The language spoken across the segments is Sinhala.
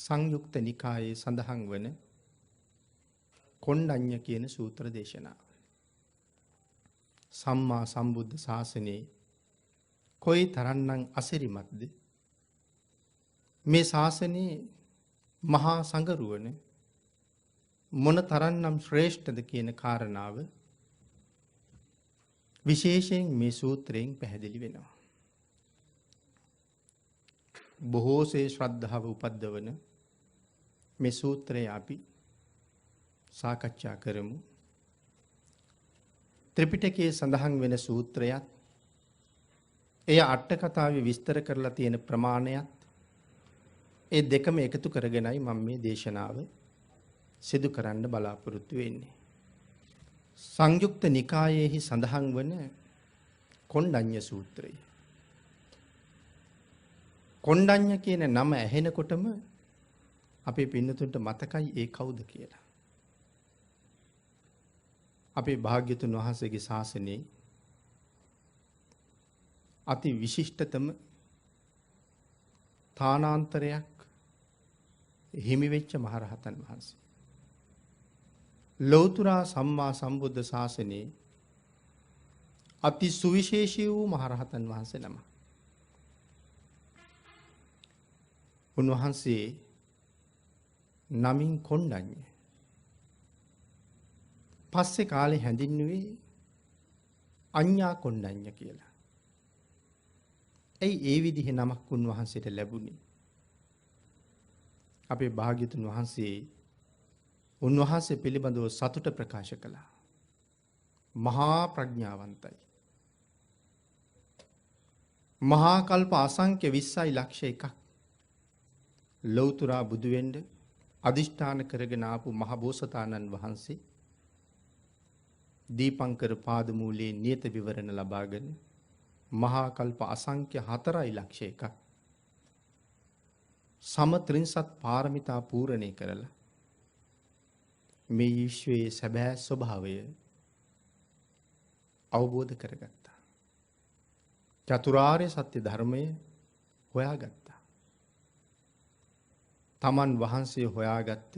සංයුක්ත නිකායේ සඳහන් වන කොණ්ඩඤ්ඤ කියන සූත්‍ර දේශනාව. සම්මා සම්බුද්ධ ශාසනයේ කොයි තරම්නම් අසිරිමත්ද මේ ශාසනයේ මහා සංගරුවන මොන තරම්නම් ශ්‍රේෂ්ඨද කියන කාරණාව විශේෂයෙන් මේ සූත්‍රයෙන් පැහැදිලි වෙනවා. බොහෝසේ ශ්‍රද්ධාව උපද්දවන මේ සූත්‍රය අපි සාකච්ඡා කරමු. ත්‍රිපිටකයේ සඳහන් වෙන සූත්‍රයත් එය අට කතාවේ විස්තර කරලා තියෙන ප්‍රමාණයත් ඒ දෙකම එකතු කරගෙනයි මම මේ දේශනාව සිදු කරන්න බලාපොරොත්තු වෙන්නේ. සංයුක්ත නිකායේහි සඳහන් වන කොණ්ඩඤ්ඤ සූත්‍රය. කොණ්ඩඤ්ඤ කියන නම ඇහෙනකොටම අපේ පින්නතුන්ට මතකයි ඒ කවුද කියලා. අපේ භාග්‍යතුන් වහන්සේගේ ශාසනයේ අති විශිෂ්ටතම තානාන්තරයක් හිමි වෙච්ච මහරහතන් වහන්සේ. ලෞතුරා සම්මා සම්බුද්ධ ශාසනයේ අති සුවිශේෂී වූ මහරහතන් වහන්සේ නම. උන්වහන්සේ නමින් කොණ්ඩඤ්ඤ. පස්සේ කාලේ හැඳින්වුවේ අඤ්ඤා කොණ්ඩඤ්ඤ කියලා. ඒ විදිහේ නමක් උන්වහන්සේට ලැබුණේ. අපේ භාග්‍යතුන් වහන්සේ උන්වහන්සේ පිළිබඳව සතුට ප්‍රකාශ කළා. මහා ප්‍රඥාවන්තයි. මහා කල්ප අසංඛ්‍ය 20යි ලක්ෂ එකක් ලෞතුරා බුදු වෙන්න අදිෂ්ඨාන කරගෙන ආපු මහ බෝසතාණන් වහන්සේ දීපංකර පාදමූලයේ නියත විවරණ ලබාගෙන මහා කල්ප අසංඛ්‍ය 4යි ලක්ෂ එකක් සම ත්‍රිංසත් පාරමිතා පූර්ණේ කරලා මේ විශ්වයේ සැබෑ ස්වභාවය අවබෝධ කරගත්තා. චතුරාර්ය සත්‍ය ධර්මය හොයාගත්තා. තමන් වහන්සේ හොයාගත්ත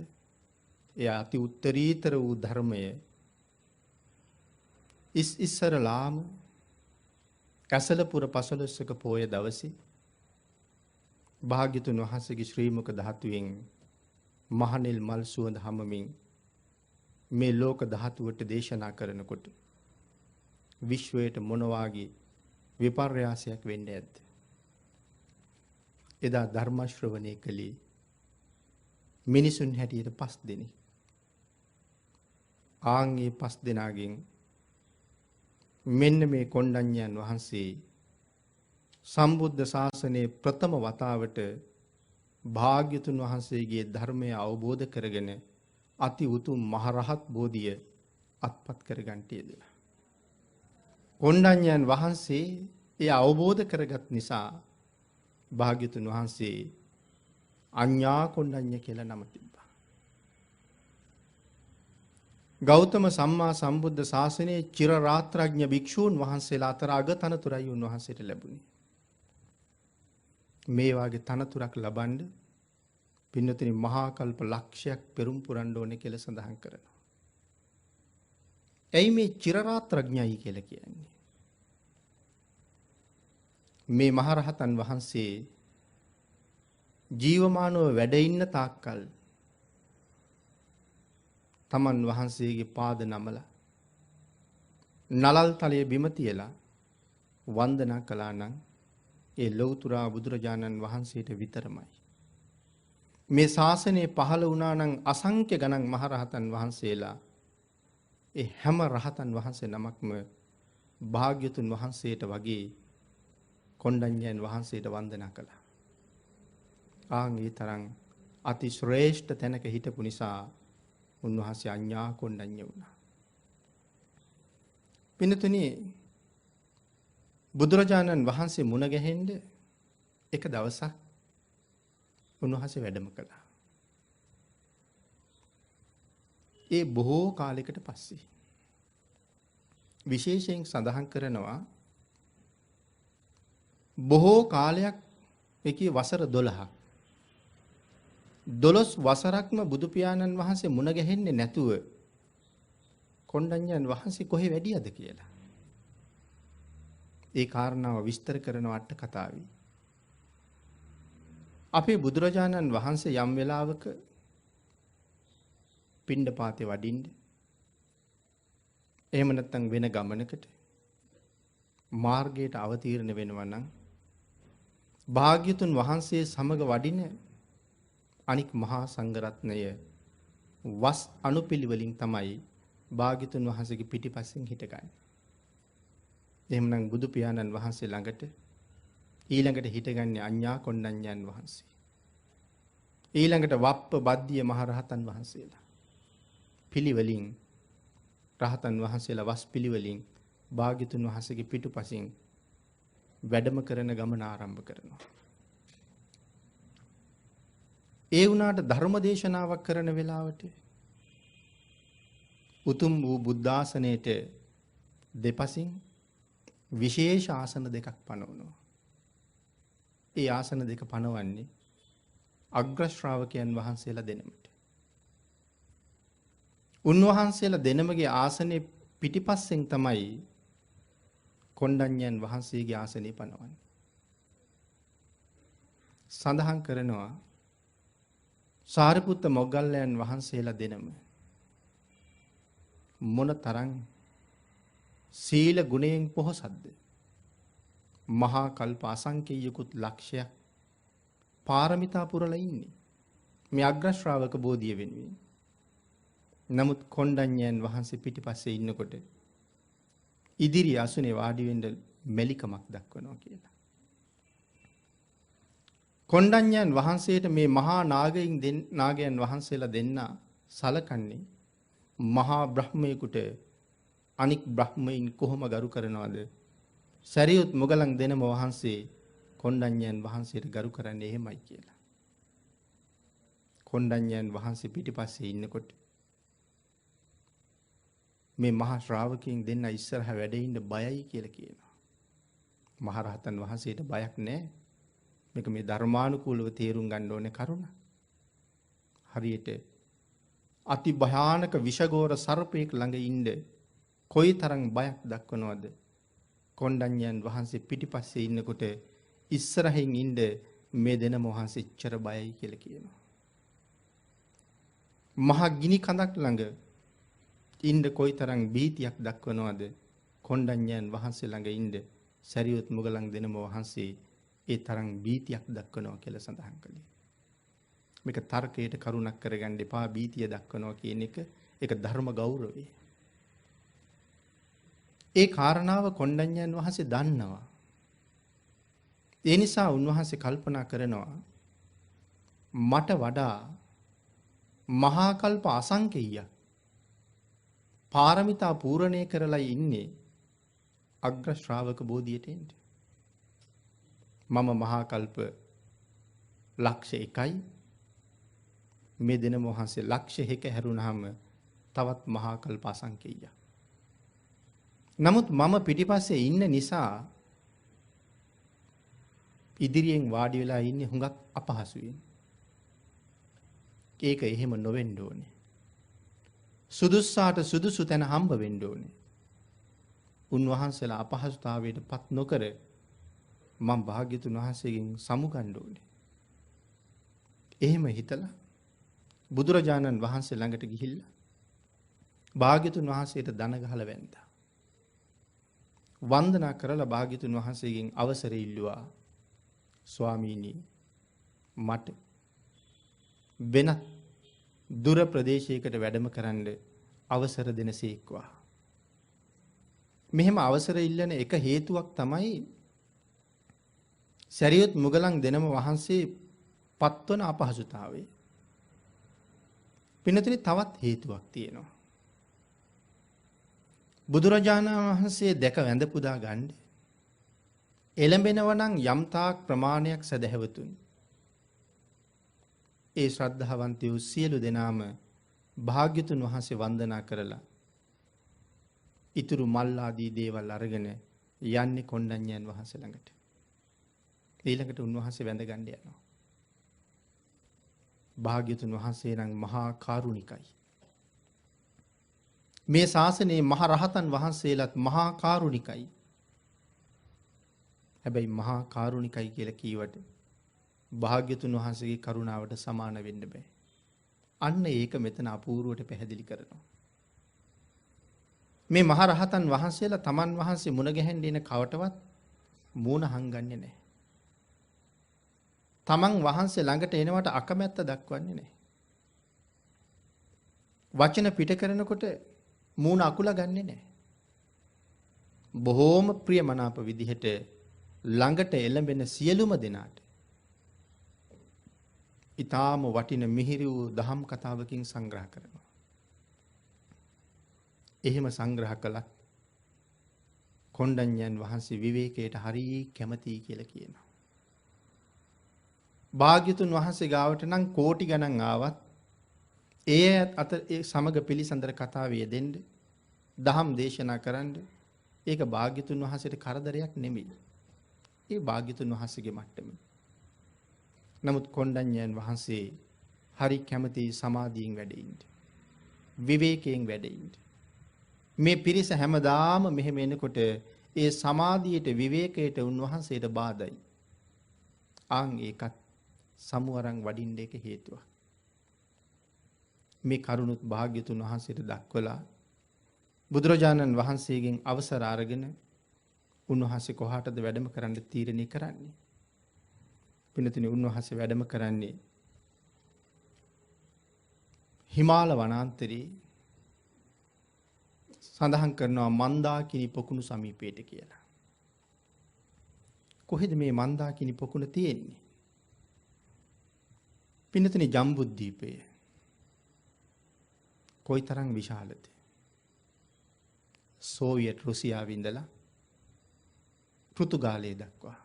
ඒ අති උත්තරීතර වූ ධර්මය ඉස්සරලාම කසලපුර පසළොස්වක පෝය දවසේ භාග්‍යතුන් වහන්සේගේ ශ්‍රී මුඛ ධාතුවෙන් මහනෙල් මල් සුවඳ හමමින් මේ ලෝක ධාතුවට දේශනා කරනකොට විශ්වයට මොන වාගේ විපර්යාසයක් වෙන්නේ ඇද්ද? එදා ධර්ම ශ්‍රවණය කළේ මිනිසුන් හැටියට 5 දෙනෙක්. ආන්ගේ 5 දෙනාගෙන් මෙන්න මේ කොණ්ඩඤ්ඤයන් වහන්සේ සම්බුද්ධ ශාසනයේ ප්‍රථම වතාවට භාග්‍යතුන් වහන්සේගේ ධර්මය අවබෝධ කරගෙන අති උතුම් මහරහත් බෝධිය අත්පත් කරගන්නට යෙදුණා. කොණ්ඩඤ්ඤයන් වහන්සේ ඒ අවබෝධ කරගත් නිසා භාග්‍යතුන් වහන්සේ අඤ්ඤා කොණ්ඩඤ්ඤ කියලා නම තිබ්බා. ගෞතම සම්මා සම්බුද්ධ ශාසනයේ චිර රාත්‍රඥ භික්ෂූන් වහන්සේලා අතර අගතනතුරයි උන්වහන්සේට ලැබුණේ. මේ වාගේ තනතුරක් ලබන්න පින්නතුනි මහා කල්ප ලක්ෂයක් පෙරම් පුරන්න ඕනේ කියලා සඳහන් කරනවා. එයි මේ චිර රාත්‍රඥයි කියලා කියන්නේ. මේ මහරහතන් වහන්සේ ජීවමානව වැඩ ඉන්න තාක්කල් තමන් වහන්සේගේ පාද නමලා නලල් තලයේ බිම තියලා වන්දනා කළා නම් ඒ ලෞතුරා බුදුරජාණන් වහන්සේට විතරමයි. මේ ශාසනය පහළ වුණා නම් අසංඛ්‍ය ගණන් මහරහතන් වහන්සේලා ඒ හැම රහතන් වහන්සේ නමක්ම භාග්‍යතුන් වහන්සේට වගේ කොණ්ඩඤ්ඤයන් වහන්සේට වන්දනා කළා. ආන්ගේ තරම් අති ශ්‍රේෂ්ඨ තැනක හිටපු නිසා උන්වහන්සේ අඤ්ඤා කොණ්ඩඤ්ඤ වුණා. පින්නතුනි බුදුරජාණන් වහන්සේ මුණ ගැහෙන්න එක දවසක් උන්වහන්සේ වැඩම කළා. ඒ බොහෝ කාලයකට පස්සේ විශේෂයෙන් සඳහන් කරනවා බොහෝ කාලයක් එකී වසර 12ක් 12 වසරක්ම බුදු පියාණන් වහන්සේ මුණ ගැහෙන්නේ නැතුව කොණ්ඩඤ්ඤන් වහන්සේ කොහෙ වැඩියද කියලා. ඒ කාරණාව විස්තර කරන අට කතාවේ. අපේ බුදුරජාණන් වහන්සේ යම් වෙලාවක පිණ්ඩපාතේ වඩින්න එහෙම නැත්නම් වෙන ගමනකට මාර්ගයට අවතීර්ණ වෙනවා නම් භාග්‍යතුන් වහන්සේ සමග වඩින අනික් මහා සංඝරත්නය වස් අනුපිළිවෙලින් තමයි භාග්‍යතුන් වහන්සේගේ පිටිපස්සෙන් හිටගන්නේ. එහෙමනම් බුදු පියාණන් වහන්සේ ළඟට ඊළඟට හිටගන්නේ අඤ්ඤා කොණ්ඩඤ්ඤන් වහන්සේ. ඊළඟට වප්ප බද්දිය මහරහතන් වහන්සේලා. පිළිවෙලින් රහතන් වහන්සේලා වස් පිළිවෙලින් භාග්‍යතුන් වහන්සේගේ පිටුපසින් වැඩම කරන ගමන ආරම්භ කරනවා. ඒ වුණාට ධර්ම දේශනාවක් කරන වෙලාවට උතුම් වූ බුද්ධාසනයේට දෙපසින් විශේෂ ආසන දෙකක් පනවනවා. ඒ ආසන දෙක පනවන්නේ අග්‍ර ශ්‍රාවකයන් වහන්සේලා දෙනමට. උන්වහන්සේලා දෙනමගේ ආසනයේ පිටිපස්සෙන් තමයි කොණ්ඩඤ්ඤන් වහන්සේගේ ආසනය පනවන්නේ. සඳහන් කරනවා සාරිපුත්ත මොග්ගල්ලායන් වහන්සේලා දෙනම මොන තරම් සීල ගුණයෙන් පොහොසත්ද. මහා කල්ප අසංකේයකුත් ලක්ෂයක් පාරමිතා පුරලා ඉන්නේ මේ අග්‍ර ශ්‍රාවක බෝධිය වෙනුවෙන්. නමුත් කොණ්ඩඤ්ඤයන් වහන්සේ පිටිපස්සේ ඉන්නකොට ඉදිරි අසුනේ වාඩි වෙන්න මෙලිකමක් දක්වනවා කියලා. කොණ්ඩඤ්ඤයන් වහන්සේට මේ මහා නාගයන් වහන්සේලා දෙන්න සලකන්නේ මහා බ්‍රහ්මයෙකුට අනික් බ්‍රහ්මයින් කොහොම ගරු කරනවද? සරියුත් මොගලන් දෙනම වහන්සේ කොණ්ඩඤ්ඤයන් වහන්සේට ගරු කරන්නේ එහෙමයි කියලා. කොණ්ඩඤ්ඤයන් වහන්සේ පිටිපස්සේ ඉන්නකොට මේ මහා ශ්‍රාවකයන් දෙන්න ඉස්සරහ වැඩ ඉන්න බයයි කියලා කියනවා. මහරහතන් වහන්සේට බයක් නැහැ. මේක මේ ධර්මානුකූලව තේරුම් ගන්න ඕනේ කරුණ. හරියට අති භයානක විෂගෝර සර්පයෙක් ළඟ ඉන්න කොයිතරම් බයක් දක්වනවද? කොණ්ඩඤ්ඤයන් වහන්සේ පිටිපස්සේ ඉන්නකොට ඉස්සරහින් ඉන්න මේ දෙනම වහන්සේ ඉච්චර බයයි කියලා කියනවා. මහා ගිනි කඳක් ළඟ ඉන්න කොයිතරම් බීතියක් දක්වනවද? කොණ්ඩඤ්ඤයන් වහන්සේ ළඟ ඉන්න සරියුත් මුගලන් දෙනම වහන්සේ ඒ තරම් බීතියක් දක්වනවා කියලා සඳහන් කළේ. මේක තර්කයට කරුණක් කරගන්න එපා. බීතිය දක්වනවා කියන එක ඒක ධර්ම ගෞරවය. ඒ කාරණාව කොණ්ඩඤ්ඤයන් වහන්සේ දන්නවා. ඒ නිසා උන්වහන්සේ කල්පනා කරනවා මට වඩා මහා කල්ප අසංකේයයක් පාරමිතා පූර්ණේ කරලා ඉන්නේ අග්‍ර ශ්‍රාවක බෝධියට එන්නේ. මම මහා කල්ප ලක්ෂ 1යි මේ දෙනම වහන්සේ ලක්ෂ 1 හැරුණාම තවත් මහා කල්ප අසංකේයයක්. නමුත් මම පිටිපස්සේ ඉන්න නිසා ඉදිරියෙන් වාඩි වෙලා ඉන්නේ හුඟක් අපහසුයෙන්. ඒක එහෙම නොවෙන්න ඕනේ. සුදුස්සාට සුදුසු තැන හම්බ වෙන්න ඕනේ. උන්වහන්සේලා අපහසුතාවයට පත් නොකර මම භාග්‍යතුන් වහන්සේගෙන් සමුගන්න ඕනේ. එහෙම හිතලා බුදුරජාණන් වහන්සේ ළඟට ගිහිල්ලා භාග්‍යතුන් වහන්සේට දන ගහලා වැඳා. වන්දනා කරලා භාග්‍යතුන් වහන්සේගෙන් අවසර ඉල්ලුවා. ස්වාමීනි මට වෙනත් දුර ප්‍රදේශයකට වැඩම කරන්න අවසර දෙනසේක්වා. මෙහෙම අවසර ඉල්ලන එක හේතුවක් තමයි සරියුත් මුගලන් දෙනම වහන්සේ පත්වන අපහසුතාවය. පින්නතුනි තවත් හේතුවක් තියෙනවා. බුදුරජාණන් වහන්සේ දැක වැඳ පුදා ගන්න එළඹෙනව නම් යම්තාක් ප්‍රමාණයක් සදහැවතුන් ඒ ශ්‍රද්ධාවන්තයෝ සියලු දෙනාම භාග්‍යතුන් වහන්සේ වන්දනා කරලා ඉතුරු මල් ආදී දේවල් අරගෙන යන්නේ කොණ්ඩඤ්ඤයන් වහන්සේ ළඟට. ඊළඟට උන්වහන්සේ වැඳ ගන්න යනවා. භාග්‍යතුන් වහන්සේ නම් මහා කාරුණිකයි. මේ ශාසනයේ මහ රහතන් වහන්සේලාත් මහා කාරුණිකයි. හැබැයි මහා කාරුණිකයි කියලා කීවට භාග්‍යතුන් වහන්සේගේ කරුණාවට සමාන වෙන්න බෑ. අන්න ඒක මෙතන අපූර්වට පැහැදිලි කරනවා. මේ මහ රහතන් වහන්සේලා තමන් වහන්සේ මුණ ගැහෙන්න එන කවටවත් මූණ හංගන්නේ නැහැ. තමන් වහන්සේ ළඟට එනවට අකමැත්ත දක්වන්නේ නැහැ. වචන පිට කරනකොට මූණ අකුලා ගන්නෙ නැහැ. බොහෝම ප්‍රියමනාප විදිහට ළඟට එළඹෙන සියලුම දෙනාට ඊටාම වටින මිහිරි වූ දහම් කතාවකින් සංග්‍රහ කරනවා. එහෙම සංග්‍රහ කළත් කොණ්ඩඤ්ඤයන් වහන්සේ විවේකයට හරිය කැමතියි කියලා කියනවා. භාග්‍යතුන් වහන්සේ ගාවට නම් කෝටි ගණන් ආවත් ඒ අතර ඒ සමග පිළිසඳර කතාවේ දෙන්න දහම් දේශනා කරන්න ඒක භාග්‍යතුන් වහන්සේට කරදරයක් නෙමෙයි. ඒ භාග්‍යතුන් වහන්සේගේ මට්ටමේ. නමුත් කොණ්ඩඤ්ඤයන් වහන්සේ හරි කැමති සමාධියෙන් වැඩ ඉන්න. විවේකයෙන් වැඩ ඉන්න. මේ පිරිස හැමදාම මෙහෙම එනකොට ඒ සමාධියට විවේකයට උන්වහන්සේට බාධායි. ආන් ඒකත් සමුවරන් වඩින්න එක හේතුවක්. මේ කරුණුත් භාග්‍යතුන් වහන්සේට දක්වලා බුදුරජාණන් වහන්සේගෙන් අවසර අරගෙන උන්වහන්සේ කොහාටද වැඩම කරන්න තීරණය කරන්නේ? පින්නතුනි උන්වහන්සේ වැඩම කරන්නේ හිමාල වනාන්තරයේ සඳහන් කරනවා මන්දාකිනි පොකුණු සමීපයට කියලා. කොහෙද මේ මන්දාකිනි පොකුණ තියෙන්නේ? පින්නතුනි ජම්බුද්දීපය. කොයිතරම් විශාලද? සෝවියට් රුසියාවේ ඉඳලා පෘතුගාලය දක්වා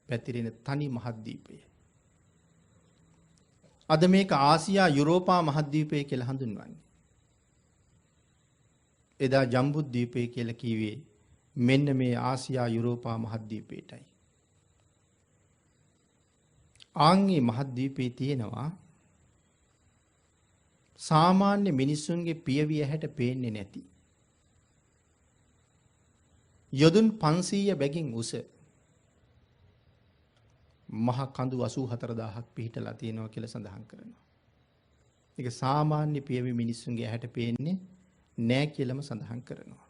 පැතිරෙන තනි මහද්වීපය. අද මේක ආසියා යුරෝපා මහද්වීපය කියලා හඳුන්වන්නේ. එදා ජම්බුද්දීපය කියලා කිව්වේ මෙන්න මේ ආසියා යුරෝපා මහද්වීපයටයි. ආන්ගේ මහද්වීපයේ තියෙනවා සාමාන්‍ය මිනිස්සුන්ගේ පියවිය හැට පේන්නේ නැති යොදුන් 500 බැගින් උස මහ කඳු 84000ක් පිහිටලා තියෙනවා කියලා සඳහන් කරනවා. ඒක සාමාන්‍ය පියවි මිනිස්සුන්ගේ ඇහැට පේන්නේ නෑ කියලාම සඳහන් කරනවා.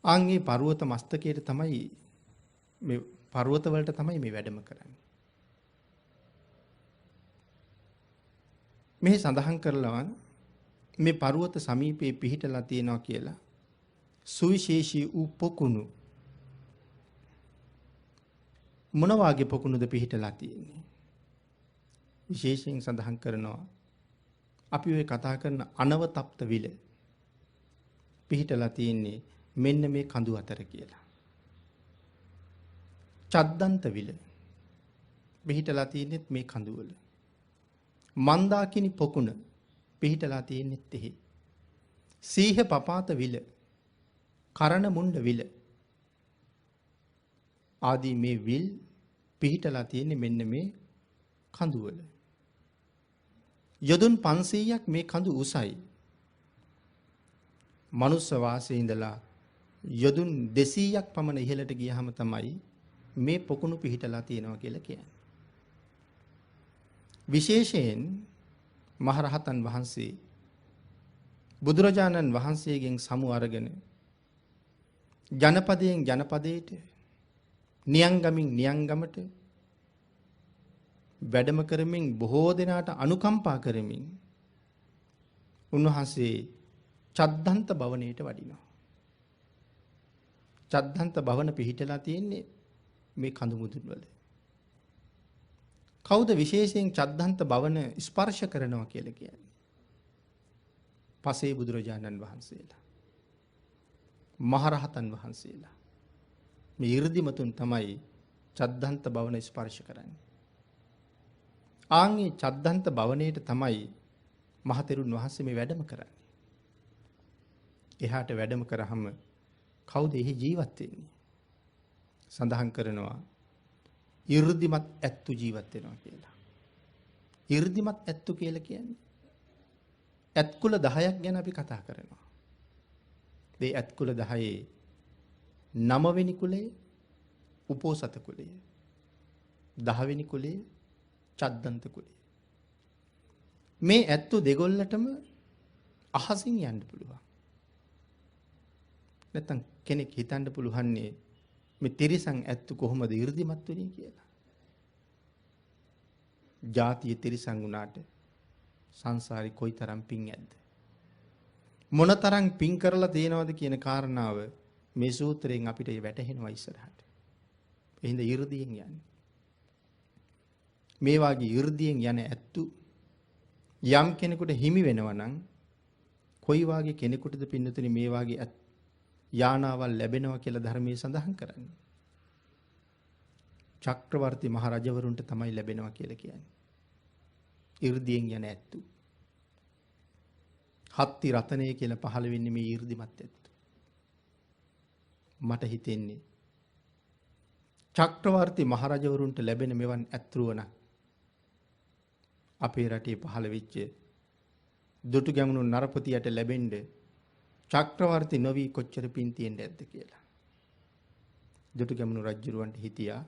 ආන්ගේ පර්වත මස්තකයට තමයි මේ පර්වත වලට තමයි මේ වැඩම කරන්නේ. මේ සඳහන් කරලා මේ පර්වත සමීපයේ පිහිටලා තියෙනවා කියලා සුවිශේෂී වූ පොකුණු මොන වාගේ පොකුණුද පිහිටලා තියෙන්නේ? විශේෂයෙන් සඳහන් කරනවා අපි ඔය කතා කරන අනවතප්ත විල පිහිටලා තියෙන්නේ මෙන්න මේ කඳු අතර කියලා. චද්දන්ත විල පිහිටලා තියෙන්නේ මේ කඳු වල. මන්දාකිනි පොකුණ පිහිටලා තියෙන්නේත් එහි. සීහ පපාත විල, කරණ මුණ්ඩ විල ආදී මේ විල් පිහිටලා තියෙන්නේ මෙන්න මේ කඳු වල. යොදුන් 500ක් මේ කඳු උසයි. මනුස්ස වාසයේ ඉඳලා යොදුන් 200ක් පමණ ඉහළට ගියහම තමයි මේ පොකුණු පිහිටලා තියෙනවා කියලා කියන්නේ. විශේෂයෙන් මහරහතන් වහන්සේ බුදුරජාණන් වහන්සේගෙන් සමු අරගෙන ජනපදයෙන් ජනපදයට නියංගමින් නියංගමට වැඩම කරමින් බොහෝ දෙනාට අනුකම්පා කරමින් උන්වහන්සේ චද්දන්ත භවනයට වඩිනවා. චද්දන්ත භවන පිහිටලා තියෙන්නේ මේ කඳු මුදුන් වල. කවුද විශේෂයෙන් චද්දන්ත භවන ස්පර්ශ කරනවා කියලා කියන්නේ? පසේ බුදුරජාණන් වහන්සේලා, මහරහතන් වහන්සේලා. මේ 이르දිමතුන් තමයි චද්දන්ත භවන ස්පර්ශ කරන්නේ. ආන්ගේ චද්දන්ත භවනයේට තමයි මහතෙරුන් වහන්සේ මේ වැඩම කරන්නේ. එහාට වැඩම කරාම කවුද එහි ජීවත් වෙන්නේ? සඳහන් කරනවා 이르දිමත් ඇත්තු ජීවත් වෙනවා කියලා. 이르දිමත් ඇත්තු කියලා කියන්නේ ඇත් කුල 10ක් ගැන අපි කතා කරනවා. මේ ඇත් කුල 10 9 වෙනි කුලය උපෝසත කුලය. 10 වෙනි කුලය චද්දන්ත කුලය. මේ ඇත්තු දෙගොල්ලටම අහසින් යන්න පුළුවන්. නැත්තම් කෙනෙක් හිතන්න පුළුවන්නේ මේ තිරිසන් ඇත්තු කොහොමද 이르දිමත් වෙන්නේ කියලා. ජාතිය තිරිසන් වුණාට සංසාරේ කොයිතරම් පිං ඇද්ද? මොනතරම් පිං කරලා තියෙනවද කියන කාරණාව මේ සූත්‍රයෙන් අපිට වැටහෙනවා ඉස්සරහට. එහෙනම් 이르දියෙන් යන්නේ. මේ වාගේ 이르දියෙන් යන ඇත්තු යම් කෙනෙකුට හිමි වෙනවා නම් කොයි වාගේ කෙනෙකුටද පින්නතුනි මේ වාගේ යානාවල් ලැබෙනවා කියලා ධර්මයේ සඳහන් කරන්නේ. චක්‍රවර්ති මහ රජවරුන්ට තමයි ලැබෙනවා කියලා කියන්නේ. 이르දියෙන් යන ඇත්තු. හත්ති රතනය කියලා පහළ වෙන්නේ මේ 이르දිමත් ඇත්තු. මට හිතෙන්නේ චක්‍රවර්ති මහ රජවරුන්ට ලැබෙන මෙවන් ඇත්රුවන අපේ රටේ පහළ වෙච්ච දුටුගැමුණු නරපතියට ලැබෙන්න චක්‍රවර්ති නොවි කොච්චර පින් තියෙන්නේ නැද්ද කියලා. දුටුගැමුණු රජුරවන්ට හිටියා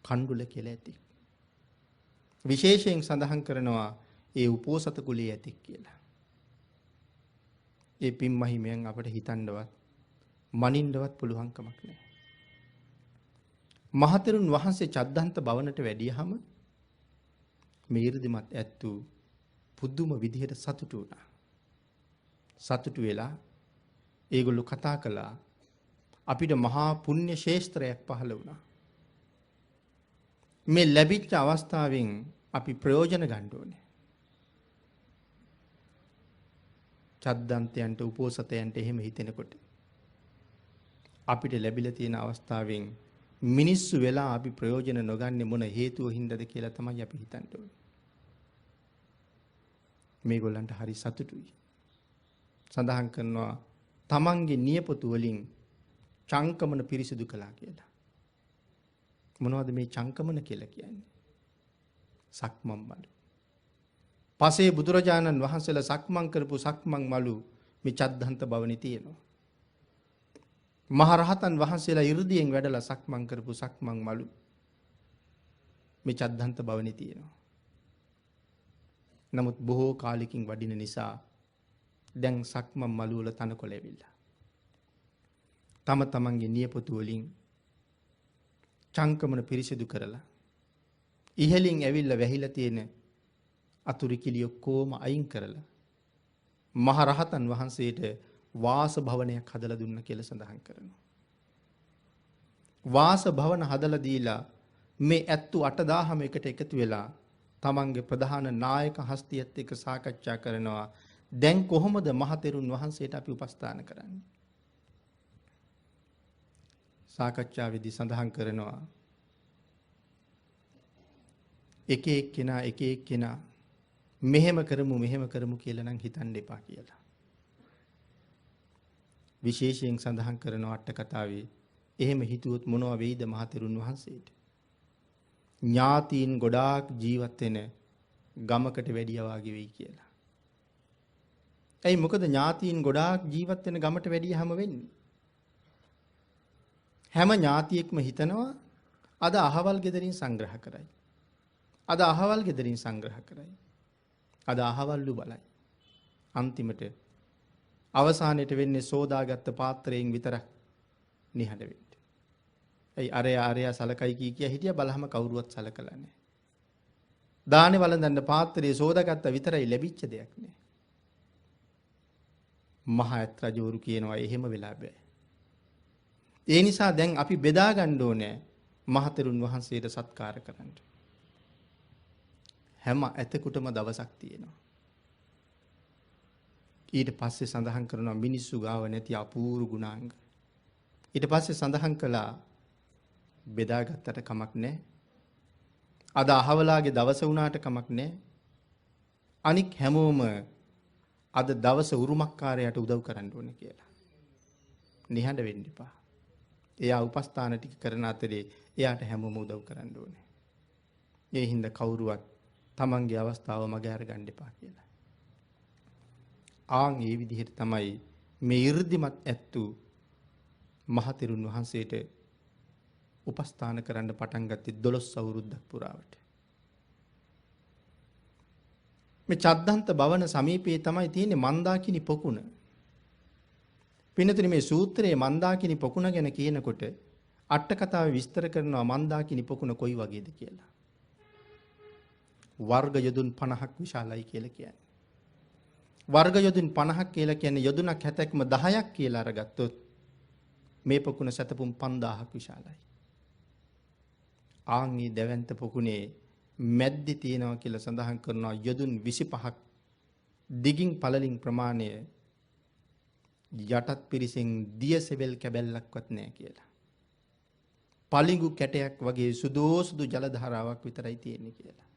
කණ්ඩුල කියලා ඇති. විශේෂයෙන් සඳහන් කරනවා ඒ උපෝසත කුලයේ ඇති කියලා. ඒ පින් මහිමයන් අපිට හිතන්නවත් මනින්නවත් පුළුවන් කමක් නැහැ. මහතෙරුන් වහන්සේ චද්දන්ත භවනට වැඩියහම මේ 이르දිමත් ඇත්තු පුදුම විදිහට සතුටු වුණා. සතුටු වෙලා ඒගොල්ලෝ කතා කළා අපිට මහා පුණ්‍ය ශේෂ්ත්‍රයක් පහළ වුණා. මේ ලැබිච්ච අවස්ථාවෙන් අපි ප්‍රයෝජන ගන්න ඕනේ. චද්දන්තයන්ට උපෝසතයන්ට එහෙම හිතෙනකොට අපිට ලැබිලා තියෙන අවස්ථාවෙන් මිනිස්සු වෙලා අපි ප්‍රයෝජන නොගන්නේ මොන හේතුව හින්දාද කියලා තමයි අපි හිතන්න ඕනේ. මේගොල්ලන්ට හරි සතුටුයි. සඳහන් කරනවා තමන්ගේ නියපොතු වලින් චංකමන පිරිසිදු කළා කියලා. මොනවද මේ චංකමන කියලා කියන්නේ? සක්මන් මලු. පසේ බුදුරජාණන් වහන්සේලා සක්මන් කරපු සක්මන් මලු මේ චද්දන්ත භවනේ තියෙනවා. මහරහතන් වහන්සේලා 이르දියෙන් වැඩලා සක්මන් කරපු සක්මන් මලු මේ චද්දන්ත භවනේ තියෙනවා. නමුත් බොහෝ කාලෙකින් වඩින නිසා දැන් සක්මන් මලු වල තනකොළ ඇවිල්ලා. තම තමන්ගේ නියපොතු වලින් චංකමන පිරිසිදු කරලා ඉහලින් ඇවිල්ලා වැහිලා තියෙන අතුරු කිලි ඔක්කොම අයින් කරලා මහරහතන් වහන්සේට වාස භවනයක් හදලා දුන්න කියලා සඳහන් කරනවා. වාස භවන හදලා දීලා මේ ඇත්තු 8000ම එකට එකතු වෙලා තමන්ගේ ප්‍රධාන නායක හස්තියත් එක්ක සාකච්ඡා කරනවා. දැන් කොහොමද මහතෙරුන් වහන්සේට අපි උපස්ථාන කරන්නේ? සාකච්ඡාවේදී සඳහන් කරනවා එක එක්කෙනා මෙහෙම කරමු කියලා නම් හිතන්න එපා කියලා. විශේෂයෙන් සඳහන් කරන අට කතාවේ එහෙම හිතුවොත් මොනවා වෙයිද මහතෙරුන් වහන්සේට? ඥාතීන් ගොඩාක් ජීවත් වෙන ගමකට වැඩියා වාගේ වෙයි කියලා. ඇයි මොකද ඥාතීන් ගොඩාක් ජීවත් වෙන ගමට වැඩියම වෙන්නේ? හැම ඥාතියෙක්ම හිතනවා අද අහවල් ගෙදරින් සංග්‍රහ කරයි. අද අහවල් ගෙදරින් සංග්‍රහ කරයි. අද අහවල්ලු බලයි. අන්තිමට අවසානයේට වෙන්නේ සෝදාගත්ත පාත්‍රයෙන් විතරක් නිහඬ වෙන්න. ඇයි අරයා සලකයි කිය හිටියා බලහම කවුරුවත් සලකලා නැහැ. දානේ වළඳන්න පාත්‍රයේ සෝදාගත්ත විතරයි ලැබිච්ච දෙයක් නෑ. මහ ඇත් රජවරු කියනවා එහෙම වෙලා බෑ. ඒ නිසා දැන් අපි බෙදා ගන්න ඕනේ මහතෙරුන් වහන්සේට සත්කාර කරන්න. හැම ඇතෙකුටම දවසක් තියෙනවා. ඊට පස්සේ සඳහන් කරනවා මිනිස්සු ගාව නැති අපූර්ව ගුණාංග. ඊට පස්සේ සඳහන් කළා බෙදාගත්තට කමක් නැහැ. අද අහවලාගේ දවස වුණාට කමක් නැහැ. අනික් හැමෝම අද දවස උරුමකාරයට උදව් කරන්න ඕනේ කියලා. නිහඬ වෙන්න එපා. එයා උපස්ථාන ටික කරන අතරේ එයාට හැමෝම උදව් කරන්න ඕනේ. ඒ හින්දා කවුරුවත් තමන්ගේ අවස්ථාව මග අරගන්න එපා කියලා. ආන් ඒ විදිහට තමයි මේ 이르දිමත් ඇත්තු මහතෙරුන් වහන්සේට උපස්ථාන කරන්න පටන් ගත්තේ 12 අවුරුද්දක් පුරාවට. මේ චද්දන්ත භවන සමීපයේ තමයි තියෙන්නේ මන්දාකිනි පොකුණ. පින්නතුනි මේ සූත්‍රයේ මන්දාකිනි පොකුණ ගැන කියනකොට අට කතාවේ විස්තර කරනවා මන්දාකිනි පොකුණ කොයි වගේද කියලා. වර්ග යොදුන් 50ක් විශාලයි කියලා කියන්නේ. වර්ග යොදුන් 50ක් කියලා කියන්නේ යොදුනක් 70ක්ම 10ක් කියලා අරගත්තොත් මේ පොකුණ සතපුම් 5000ක් විශාලයි. ආන්ගේ දැවැන්ත පොකුණේ මැද්දේ තියෙනවා කියලා සඳහන් කරනවා යොදුන් 25ක් දිගින් පළලින් ප්‍රමාණය යටත් පිරිසෙන් දියසෙවල් කැබැල්ලක්වත් නැහැ කියලා. පලිඟු කැටයක් වගේ සුදෝසුදු ජල ධාරාවක් විතරයි තියෙන්නේ කියලා.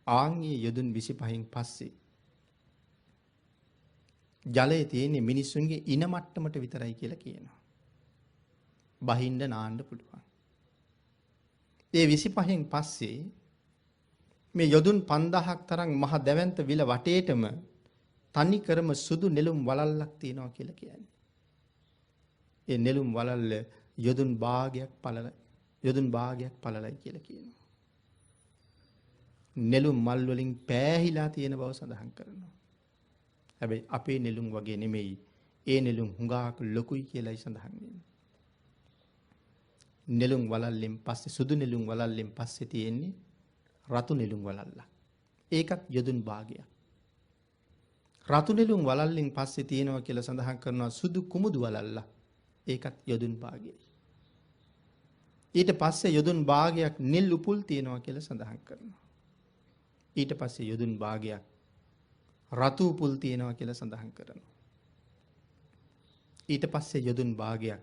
ආන්ගේ යොදුන් 25න් පස්සේ ජලයේ තියෙන්නේ මිනිස්සුන්ගේ ඉන මට්ටමට විතරයි කියලා කියනවා. බහින්න නාන්න පුළුවන්. ඒ 25න් පස්සේ මේ යොදුන් 5000ක් තරම් මහ දැවැන්ත විල වටේටම තනි කරම සුදු නෙළුම් වලල්ලක් තියෙනවා කියලා කියන්නේ. ඒ නෙළුම් වලල්ල යොදුන් භාගයක් පළලයි කියලා කියනවා. නෙළුම් මල් වලින් පෑහිලා තියෙන බව සඳහන් කරනවා. හැබැයි අපේ නෙළුම් වගේ නෙමෙයි. ඒ නෙළුම් හුඟක් ලොකුයි කියලායි සඳහන් වෙන්නේ. නෙළුම් වලල්ලෙන් පස්සේ සුදු නෙළුම් වලල්ලෙන් පස්සේ තියෙන්නේ රතු නෙළුම් වලල්ල. ඒකත් යොදුන් භාගයක්. රතු නෙළුම් වලල්ලෙන් පස්සේ තියෙනවා කියලා සඳහන් කරනවා සුදු කුමුදු වලල්ල. ඒකත් යොදුන් භාගයයි. ඊට පස්සේ යොදුන් භාගයක් නිල් උපුල් තියෙනවා කියලා සඳහන් කරනවා. ඊට පස්සේ යොදුන් භාගයක් රතු උපුල් තියෙනවා කියලා සඳහන් කරනවා. ඊට පස්සේ යොදුන් භාගයක්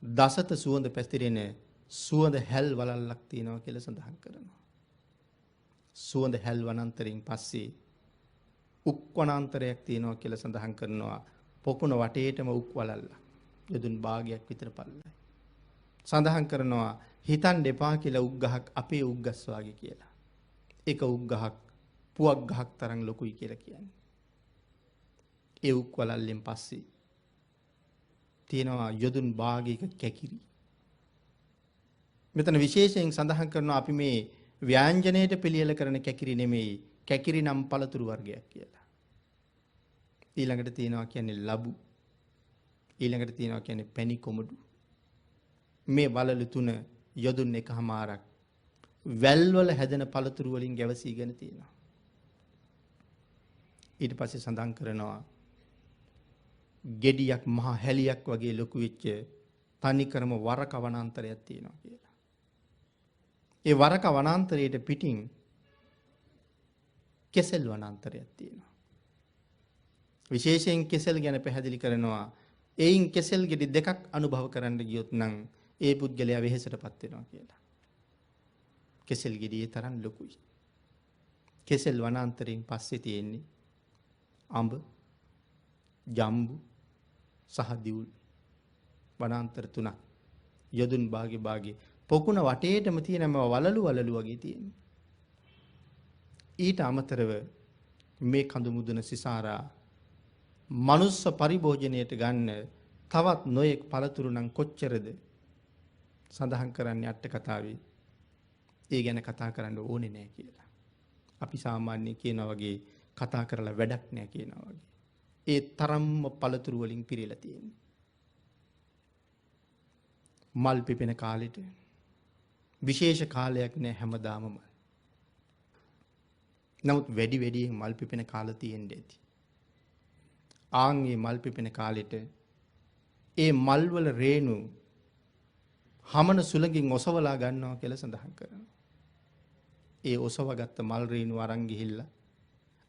දසත සුවඳ පැතිරෙන සුවඳ හැල් වලල්ලක් තියෙනවා කියලා සඳහන් කරනවා. සුවඳ හැල් වනාන්තරයෙන් පස්සේ උක් වනාන්තරයක් තියෙනවා කියලා සඳහන් කරනවා. පොකුණ වටේටම උක් වලල්ල යොදුන් භාගයක් විතර පළලයි. සඳහන් කරනවා හිතන් දෙපා කියලා උක් ගහක් අපේ උක් ගස් වාගේ කියලා. එක උක් ගහක් පුවක් ගහක් තරම් ලොකුයි කියලා කියන්නේ. ඒ උක් වලල්ලෙන් පස්සේ තියෙනවා යොදුන් භාගයක කැකිරි. මෙතන විශේෂයෙන් සඳහන් කරනවා අපි මේ ව්‍යංජනයට පිළියෙල කරන කැකිරි නෙමෙයි කැකිරි නම් පළතුරු වර්ගයක් කියලා. ඊළඟට තියෙනවා කියන්නේ ලබු. ඊළඟට තියෙනවා කියන්නේ පැණි කොමඩු. මේ වලලු තුන යොදුන් එකමාරක් වැල් වල හැදෙන පළතුරු වලින් ගැවසීගෙන තියෙනවා. ඊට පස්සේ සඳහන් කරනවා ගෙඩියක් මහා හැලියක් වගේ ලොකු වෙච්ච තනිකරම වරක වනාන්තරයක් තියෙනවා කියලා. ඒ වරක වනාන්තරයට පිටින් කෙසෙල් වනාන්තරයක් තියෙනවා. විශේෂයෙන් කෙසෙල් ගැන පැහැදිලි කරනවා. එයින් කෙසෙල් ගෙඩි දෙකක් අනුභව කරන්න ගියොත් නම් ඒ පුද්ගලයා වෙහෙසටපත් වෙනවා කියලා. කෙසෙල් ගෙඩියේ තරම් ලොකුයි. කෙසෙල් වනාන්තරයෙන් පස්සේ තියෙන්නේ අඹ, ජම්බු සහ දිවුල් වනාන්තර තුනක්. යොදුන් භාගේ පොකුණ වටේටම තියෙනම වලලු වගේ තියෙන්නේ. ඊට අමතරව මේ කඳු මුදුන සිසාරා මනුස්ස පරිභෝජනයට ගන්න තවත් නොයෙක් පළතුරු නම් කොච්චරද සඳහන් කරන්නේ අට කතාවේ. ඒ ගැන කතා කරන්න ඕනේ නෑ කියලා. අපි සාමාන්‍යයෙන් කියනවා වගේ කතා කරලා වැඩක් නෑ කියනවා වගේ. ඒ තරම්ම පළතුරු වලින් පිරීලා තියෙන්නේ. මල් පිපෙන කාලෙට විශේෂ කාලයක් නෑ හැමදාම මල්. නමුත් වැඩියෙන් මල් පිපෙන කාල තියෙන්නේ ඇති. ආන්ගේ මල් පිපෙන කාලෙට ඒ මල් වල රේණු හමන සුළඟින් ඔසවලා ගන්නවා කියලා සඳහන් කරනවා. ඒ ඔසවගත්ත මල් රේණු අරන් ගිහිල්ලා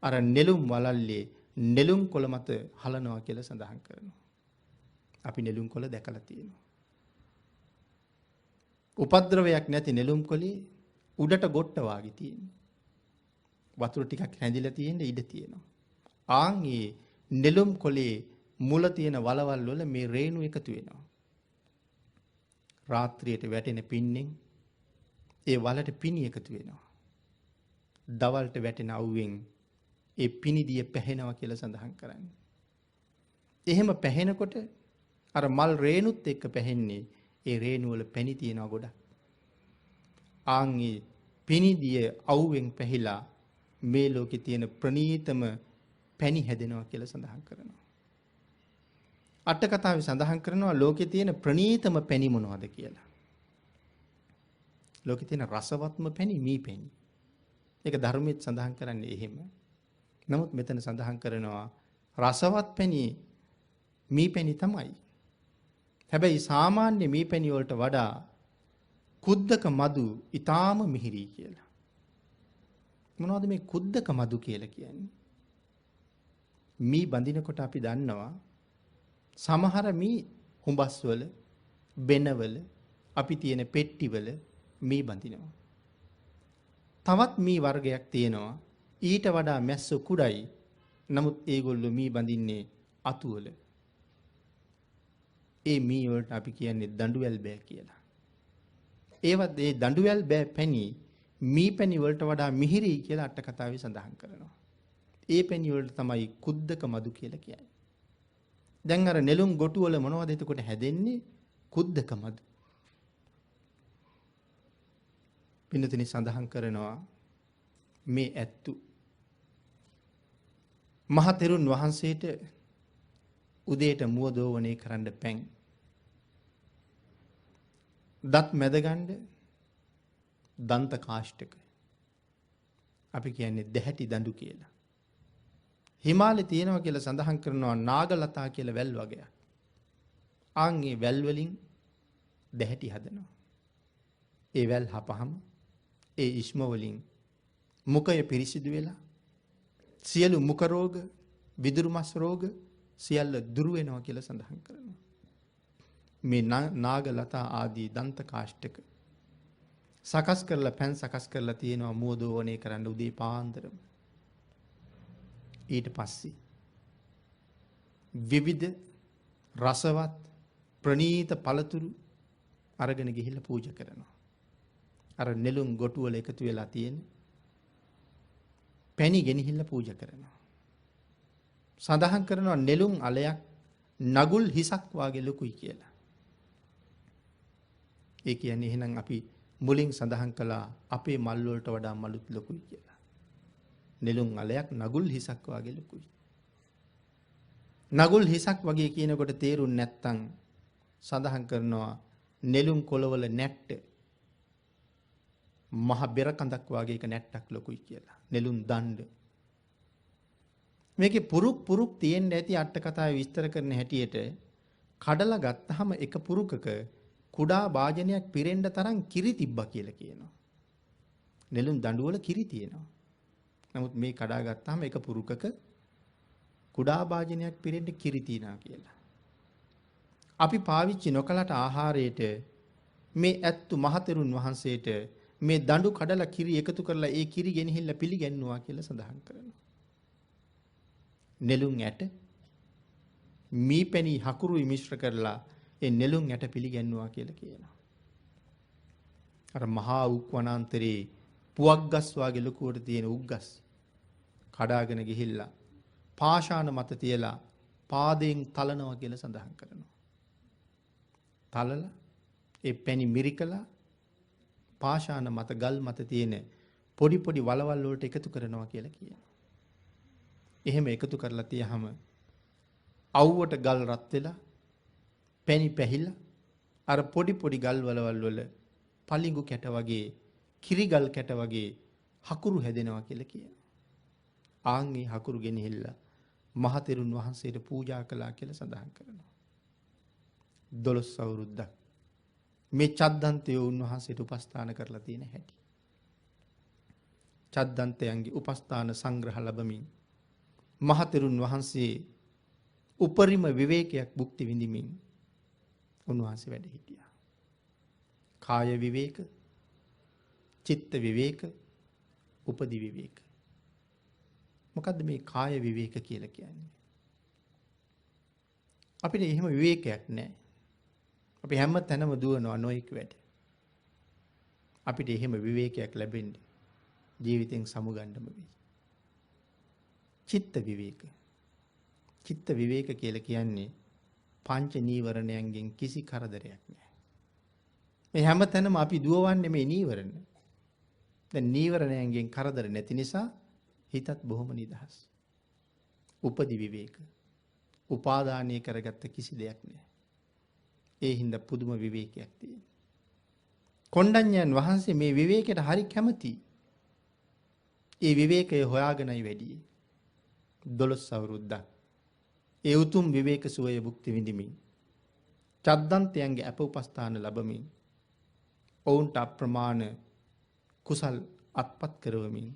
අර නෙළුම් වලල්ලේ නෙළුම් කොළ මත හලනවා කියලා සඳහන් කරනවා. අපි නෙළුම් කොළ දැකලා තියෙනවා. උපද්‍රවයක් නැති නෙළුම් කොළේ උඩට ගොට්ට වාගේ තියෙනවා. වතුර ටිකක් හැඳිලා තියෙන ඉඩ තියෙනවා. ආන්ගේ නෙළුම් කොළේ මුල තියෙන වලවල් වල මේ රේණු එකතු වෙනවා. රාත්‍රියට වැටෙන පින්නෙන් ඒ වලට පිණි එකතු වෙනවා. දවල්ට වැටෙන අවුවෙන් ඒ පිනිදිය පැහෙනවා කියලා සඳහන් කරන්නේ. එහෙම පැහෙනකොට අර මල් රේණුත් එක්ක පැහෙන්නේ ඒ රේණු වල පැණි තියෙනවා ගොඩක්. ආන්ගේ පිනිදිය අවුවෙන් පැහිලා මේ ලෝකේ තියෙන ප්‍රණීතම පැණි හැදෙනවා කියලා සඳහන් කරනවා. අට කතාවේ සඳහන් කරනවා ලෝකේ තියෙන ප්‍රණීතම පැණි මොනවද කියලා. ලෝකේ තියෙන රසවත්ම පැණි මී පැණි. ඒක ධර්මයේ සඳහන් කරන්නේ එහෙම. නමුත් මෙතන සඳහන් කරනවා රසවත් පැණි මී පැණි තමයි. හැබැයි සාමාන්‍ය මී පැණි වලට වඩා කුද්දක මදු ඊටාම මිහිරි කියලා. මොනවද මේ කුද්දක මදු කියලා කියන්නේ? මී බඳිනකොට අපි දන්නවා සමහර මී හුඹස්වල බෙනවල අපි තියෙන පෙට්ටිවල මී බඳිනවා. තවත් මී වර්ගයක් තියෙනවා ඊට වඩා මැස්ස කුඩයි. නමුත් ඒගොල්ලෝ මී බඳින්නේ අතුවල. ඒ මී වලට අපි කියන්නේ දඬුවැල් බෑ කියලා. ඒවත් ඒ දඬුවැල් බෑ පැණි මී පැණි වලට වඩා මිහිරි කියලා අට කතාවේ සඳහන් කරනවා. ඒ පැණි වලට තමයි කුද්දක මදු කියලා කියන්නේ. දැන් අර නෙළුම් ගොටු වල මොනවද එතකොට හැදෙන්නේ? කුද්දක මදු. පින්නතුනි සඳහන් කරනවා මේ ඇත්තු මහ තෙරුන් වහන්සේට උදේට මුව දෝවණේ කරන්න පැන් දත් මැදගන්න දන්ත කාෂ්ඨක අපි කියන්නේ දැහැටි දඬු කියලා. හිමාලයේ තියෙනවා කියලා සඳහන් කරනවා නාගලතා කියලා වැල් වගයක්. ආන්ගේ වැල් වලින් දැහැටි හදනවා. ඒ වැල් හපහම ඒ ඉස්ම වලින් මුඛය පිරිසිදු වෙලා සියලු මුඛ රෝග, විදුරු මස් රෝග සියල්ල දුරු වෙනවා කියලා සඳහන් කරනවා. මේ නාගලතා ආදී දන්ත කාෂ්ඨක සකස් කරලා පෑන් සකස් කරලා තියෙනවා මුව දෝවණේ කරන්න උදේ පාන්දරම. ඊට පස්සේ විවිධ රසවත් ප්‍රණීත පළතුරු අරගෙන ගිහිල්ලා පූජා කරනවා. අර නෙළුම් ගොටු වල එකතු වෙලා තියෙන පැණි ගෙනහිල්ලා පූජා කරනවා. සඳහන් කරනවා නෙළුම් අලයක් නගුල් හිසක් වාගේ ලොකුයි කියලා. ඒ කියන්නේ එහෙනම් අපි මුලින් සඳහන් කළා අපේ මල් වලට වඩා මලුත් ලොකුයි කියලා. නෙළුම් අලයක් නගුල් හිසක් වාගේ ලොකුයි. නගුල් හිසක් වගේ කියනකොට තේරුම් නැත්තම් සඳහන් කරනවා නෙළුම් කොළවල නැට්ට මහ බෙර කඳක් වාගේ එක නැට්ටක් ලොකුයි කියලා. නෙළුම් දණ්ඩ. මේකේ පුරුක් තියෙන්න ඇති අට කතාවේ විස්තර කරන හැටියට කඩලා ගත්තාම එක පුරුකක කුඩා වාජනයක් පිරෙන්න තරම් කිරි තිබ්බා කියලා කියනවා. නෙළුම් දඬු වල කිරි තියෙනවා. නමුත් මේ කඩා ගත්තාම එක පුරුකක කුඩා වාජනයක් පිරෙන්න කිරි තියනවා කියලා. අපි පාවිච්චි නොකලට ආහාරයට මේ ඇත්තු මහතෙරුන් වහන්සේට මේ දඬු කඩලා කිරි එකතු කරලා ඒ කිරි ගෙනහිල්ලා පිළිගැන්නුවා කියලා සඳහන් කරනවා. නෙළුම් ඇට මී පැණි හකුරුයි මිශ්‍ර කරලා ඒ නෙළුම් ඇට පිළිගැන්නුවා කියලා කියනවා. අර මහා උක් වනාන්තරේ පුවක්ගස් වාගේ ලොකුවට තියෙන උක්ගස් කඩාගෙන ගිහිල්ලා පාෂාණ මත තියලා පාදයෙන් තලනවා කියලා සඳහන් කරනවා. තලලා ඒ පැණි මිරිකලා පාෂාණ මත ගල් මත තියෙන පොඩි පොඩි වලවල් වලට එකතු කරනවා කියලා කියනවා. එහෙම එකතු කරලා තියහම අවුවට ගල් රත් වෙලා පැණි පැහිලා අර පොඩි පොඩි ගල් වලවල් වල පලිඟු කැට වගේ කිරි ගල් කැට වගේ හකුරු හැදෙනවා කියලා කියනවා. ආන්ගේ හකුරු ගෙනහිල්ලා මහතෙරුන් වහන්සේට පූජා කළා කියලා සඳහන් කරනවා. 12 අවුරුද්දක් මේ චද්දන්තය උන්වහන්සේට උපස්ථාන කරලා තියෙන හැටි. චද්දන්තයන්ගේ උපස්ථාන සංග්‍රහ ලැබමින් මහතෙරුන් වහන්සේ උපරිම විවේකයක් භුක්ති විඳිමින් උන්වහන්සේ වැඩ හිටියා. කාය විවේක, චිත්ත විවේක, උපදි විවේක. මොකද්ද මේ කාය විවේක කියලා කියන්නේ? අපිට එහෙම විවේකයක් නැහැ. අපි හැම තැනම දුවනවා නොඑක් වැඩ. අපිට එහෙම විවේකයක් ලැබෙන්නේ ජීවිතෙන් සමුගන්නම වෙයි. චිත්ත විවේක. චිත්ත විවේක කියලා කියන්නේ පංච නීවරණයන්ගෙන් කිසි කරදරයක් නැහැ. මේ හැම තැනම අපි දුවවන්නේ මේ නීවරණ. දැන් නීවරණයන්ගෙන් කරදර නැති නිසා හිතත් බොහොම නිදහස්. උපදි විවේක. උපාදානය කරගත්ත කිසි දෙයක් නැහැ. ඒ හින්දා පුදුම විවේකයක් තියෙනවා. කොණ්ඩඤ්ඤයන් වහන්සේ මේ විවේකයට හරි කැමතියි. ඒ විවේකය හොයාගෙනයි වැඩි. 12 අවුරුද්දක් ඒ උතුම් විවේක සුවය භුක්ති විඳිමින් චද්දන්තයන්ගේ අප උපස්ථාන ලැබමින් ඔවුන්ට අප්‍රමාණ කුසල් අත්පත් කරවමින්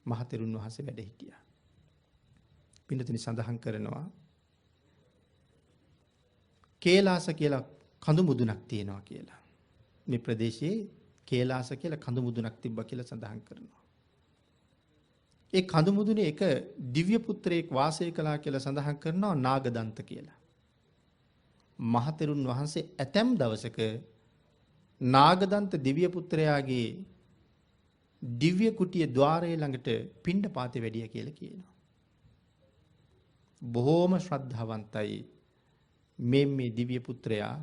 මහතෙරුන් වහන්සේ වැඩ හිටියා. පින්නතුනි සඳහන් කරනවා කේලාස කියලා කඳු මුදුනක් තියෙනවා කියලා. මේ ප්‍රදේශයේ කේලාස කියලා කඳු මුදුනක් තිබ්බා කියලා සඳහන් කරනවා. ඒ කඳු මුදුනේ එක දිව්‍ය පුත්‍රයෙක් වාසය කළා කියලා සඳහන් කරනවා නාගදන්ත කියලා. මහතෙරුන් වහන්සේ ඇතැම් දවසක නාගදන්ත දිව්‍ය පුත්‍රයාගේ දිව්‍ය කුටියේ ద్వාරයේ ළඟට පිණ්ඩපාතේ වැඩිය කියලා කියනවා. බොහෝම ශ්‍රද්ධාවන්තයි මේ දිව්‍ය පුත්‍රයා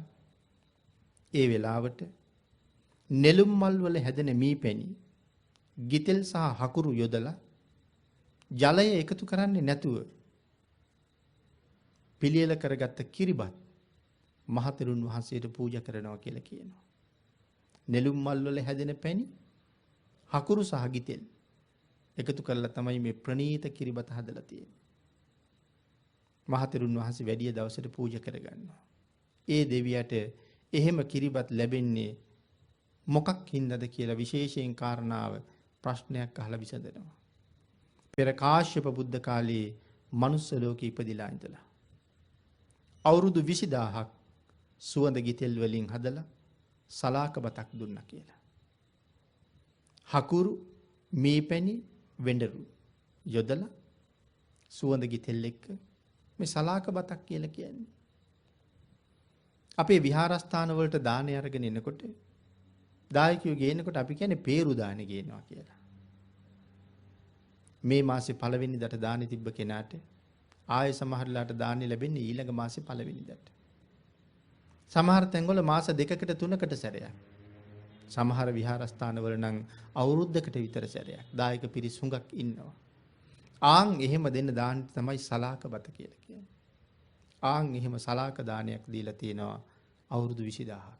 ඒ වෙලාවට නෙළුම් මල් වල හැදෙන මීපැණි ගිතෙල් සහ හකුරු යොදලා ජලය එකතු කරන්නේ නැතුව පිළියෙල කරගත්ත කිරිබත් මහතෙරුන් වහන්සේට පූජා කරනවා කියලා කියනවා. නෙළුම් මල් වල හැදෙන පැණි හකුරු සහ ගිතෙල් එකතු කරලා තමයි මේ ප්‍රණීත කිරිබත හදලා තියෙන්නේ. මහතෙරුන් වහන්සේ වැඩි දවසට පූජා කරගන්නවා. ඒ දෙවියට එහෙම කිරිබත් ලැබෙන්නේ මොකක් හින්දාද කියලා විශේෂයෙන් කාරණාව ප්‍රශ්නයක් අහලා විසඳනවා. පෙර කාශ්‍යප බුද්ධ කාලයේ මනුස්ස ලෝකේ ඉපදිලා ඉඳලා අවුරුදු 20000ක් සුවඳ ගිතෙල් වලින් හදලා සලාක බතක් දුන්නා කියලා. හකුරු මීපැණි වෙඬරු යොදලා සුවඳ ගිතෙල් එක්ක මේ සලාක බතක් කියලා කියන්නේ. අපේ විහාරස්ථාන වලට දාන අරගෙන එනකොට දායකයෝ ගේනකොට අපි කියන්නේ peeru දාන ගේනවා කියලා. මේ මාසේ පළවෙනිදාට දානි තිබ්බ කෙනාට ආයෙ සමහරලාට දානි ලැබෙන්නේ ඊළඟ මාසේ පළවෙනිදාට. සමහර තැන්වල මාස 2කට 3කට සැරයක්. සමහර විහාරස්ථානවල නම් අවුරුද්දකට විතර සැරයක්. දායක පිරිස් හුඟක් ඉන්නවා. ආන් එහෙම දෙන්න දාන්න තමයි සලාක බත කියලා කියන්නේ. ආන් එහෙම සලාක දානයක් දීලා තියෙනවා අවුරුදු 20000ක්.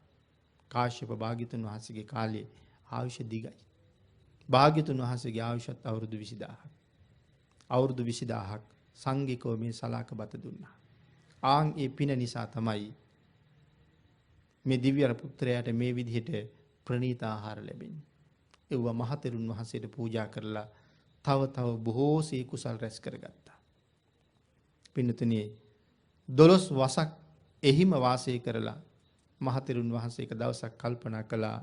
කාශ්‍යප භාග්‍යතුන් වහන්සේගේ කාලේ ආයුෂ දිගයි. භාග්‍යතුන් වහන්සේගේ ආයුෂත් අවුරුදු 20000ක්. අවුරුදු 20000ක් සංඝිකව මේ සලාක බත දුන්නා. ආන් ඒ පින නිසා තමයි මේ දිව්‍ය පුත්‍රයාට මේ විදිහට ප්‍රණීත ආහාර ලැබෙන්නේ. ඒව මහතෙරුන් වහන්සේට පූජා කරලා තව බොහෝ සේ කුසල් රැස් කරගත්තා. පින්නතුණි 12 වසක් එහිම වාසය කරලා මහතෙරුන් වහන්සේ එක දවසක් කල්පනා කළා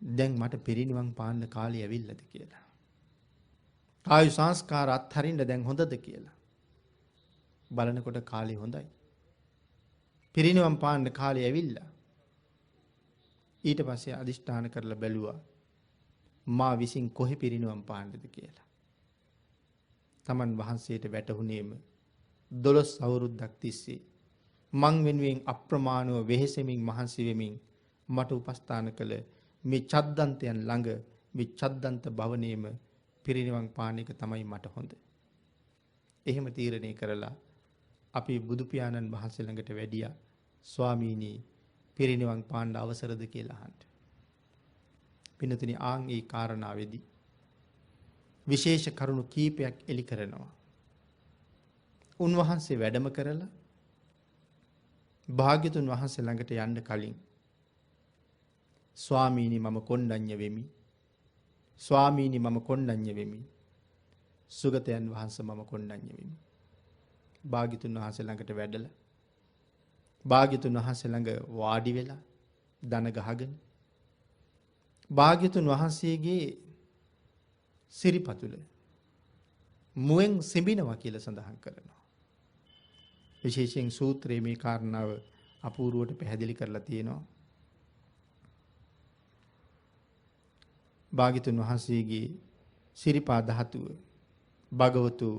දැන් මට පිරිනිවන් පාන්න කාලය ඇවිල්ලාද කියලා. ආයු සංස්කාර අත්හරින්න දැන් හොඳද කියලා. බලනකොට කාලේ හොඳයි. පිරිනිවන් පාන්න කාලය ඇවිල්ලා. ඊට පස්සේ අදිෂ්ඨාන කරලා බැලුවා මා විසින් කොහේ පිරිනිවන් පාන්නද කියලා. තමන් වහන්සේට වැටහුණේම 12 අවුරුද්දක් තිස්සේ මං වෙනුවෙන් අප්‍රමාණව වෙහෙසෙමින් මහන්සි වෙමින් මට උපස්ථාන කළ මේ චද්දන්තයන් ළඟ මේ චද්දන්ත භවනේම පිරිනිවන් පාන එක තමයි මට හොඳ. එහෙම තීරණය කරලා අපි බුදු පියාණන් වහන්සේ ළඟට වැඩියා ස්වාමීනි පිරිනිවන් පාන්න අවසරද කියලා අහන්න. පින්නතුනි ආන් ඒ කාරණාවේදී විශේෂ කරුණු කීපයක් එලි කරනවා. උන්වහන්සේ වැඩම කරලා භාග්‍යතුන් වහන්සේ ළඟට යන්න කලින් ස්වාමීනි මම කොණ්ඩඤ්ඤ වෙමි. ස්වාමීනි මම කොණ්ඩඤ්ඤ වෙමි. සුගතයන් වහන්සේ මම කොණ්ඩඤ්ඤ වෙමි. භාග්‍යතුන් වහන්සේ ළඟට වැඩලා භාග්‍යතුන් වහන්සේ ළඟ වාඩි වෙලා දන ගහගෙන භාග්‍යතුන් වහන්සේගේ සිරිපතුල මුවෙන් සිඹිනවා කියලා සඳහන් කරනවා. විශේෂයෙන් සූත්‍රයේ මේ කාරණාව අපූර්වට පැහැදිලි කරලා තියෙනවා. භාග්‍යතුන් වහන්සේගේ සිරිපා ධාතුව භගවතු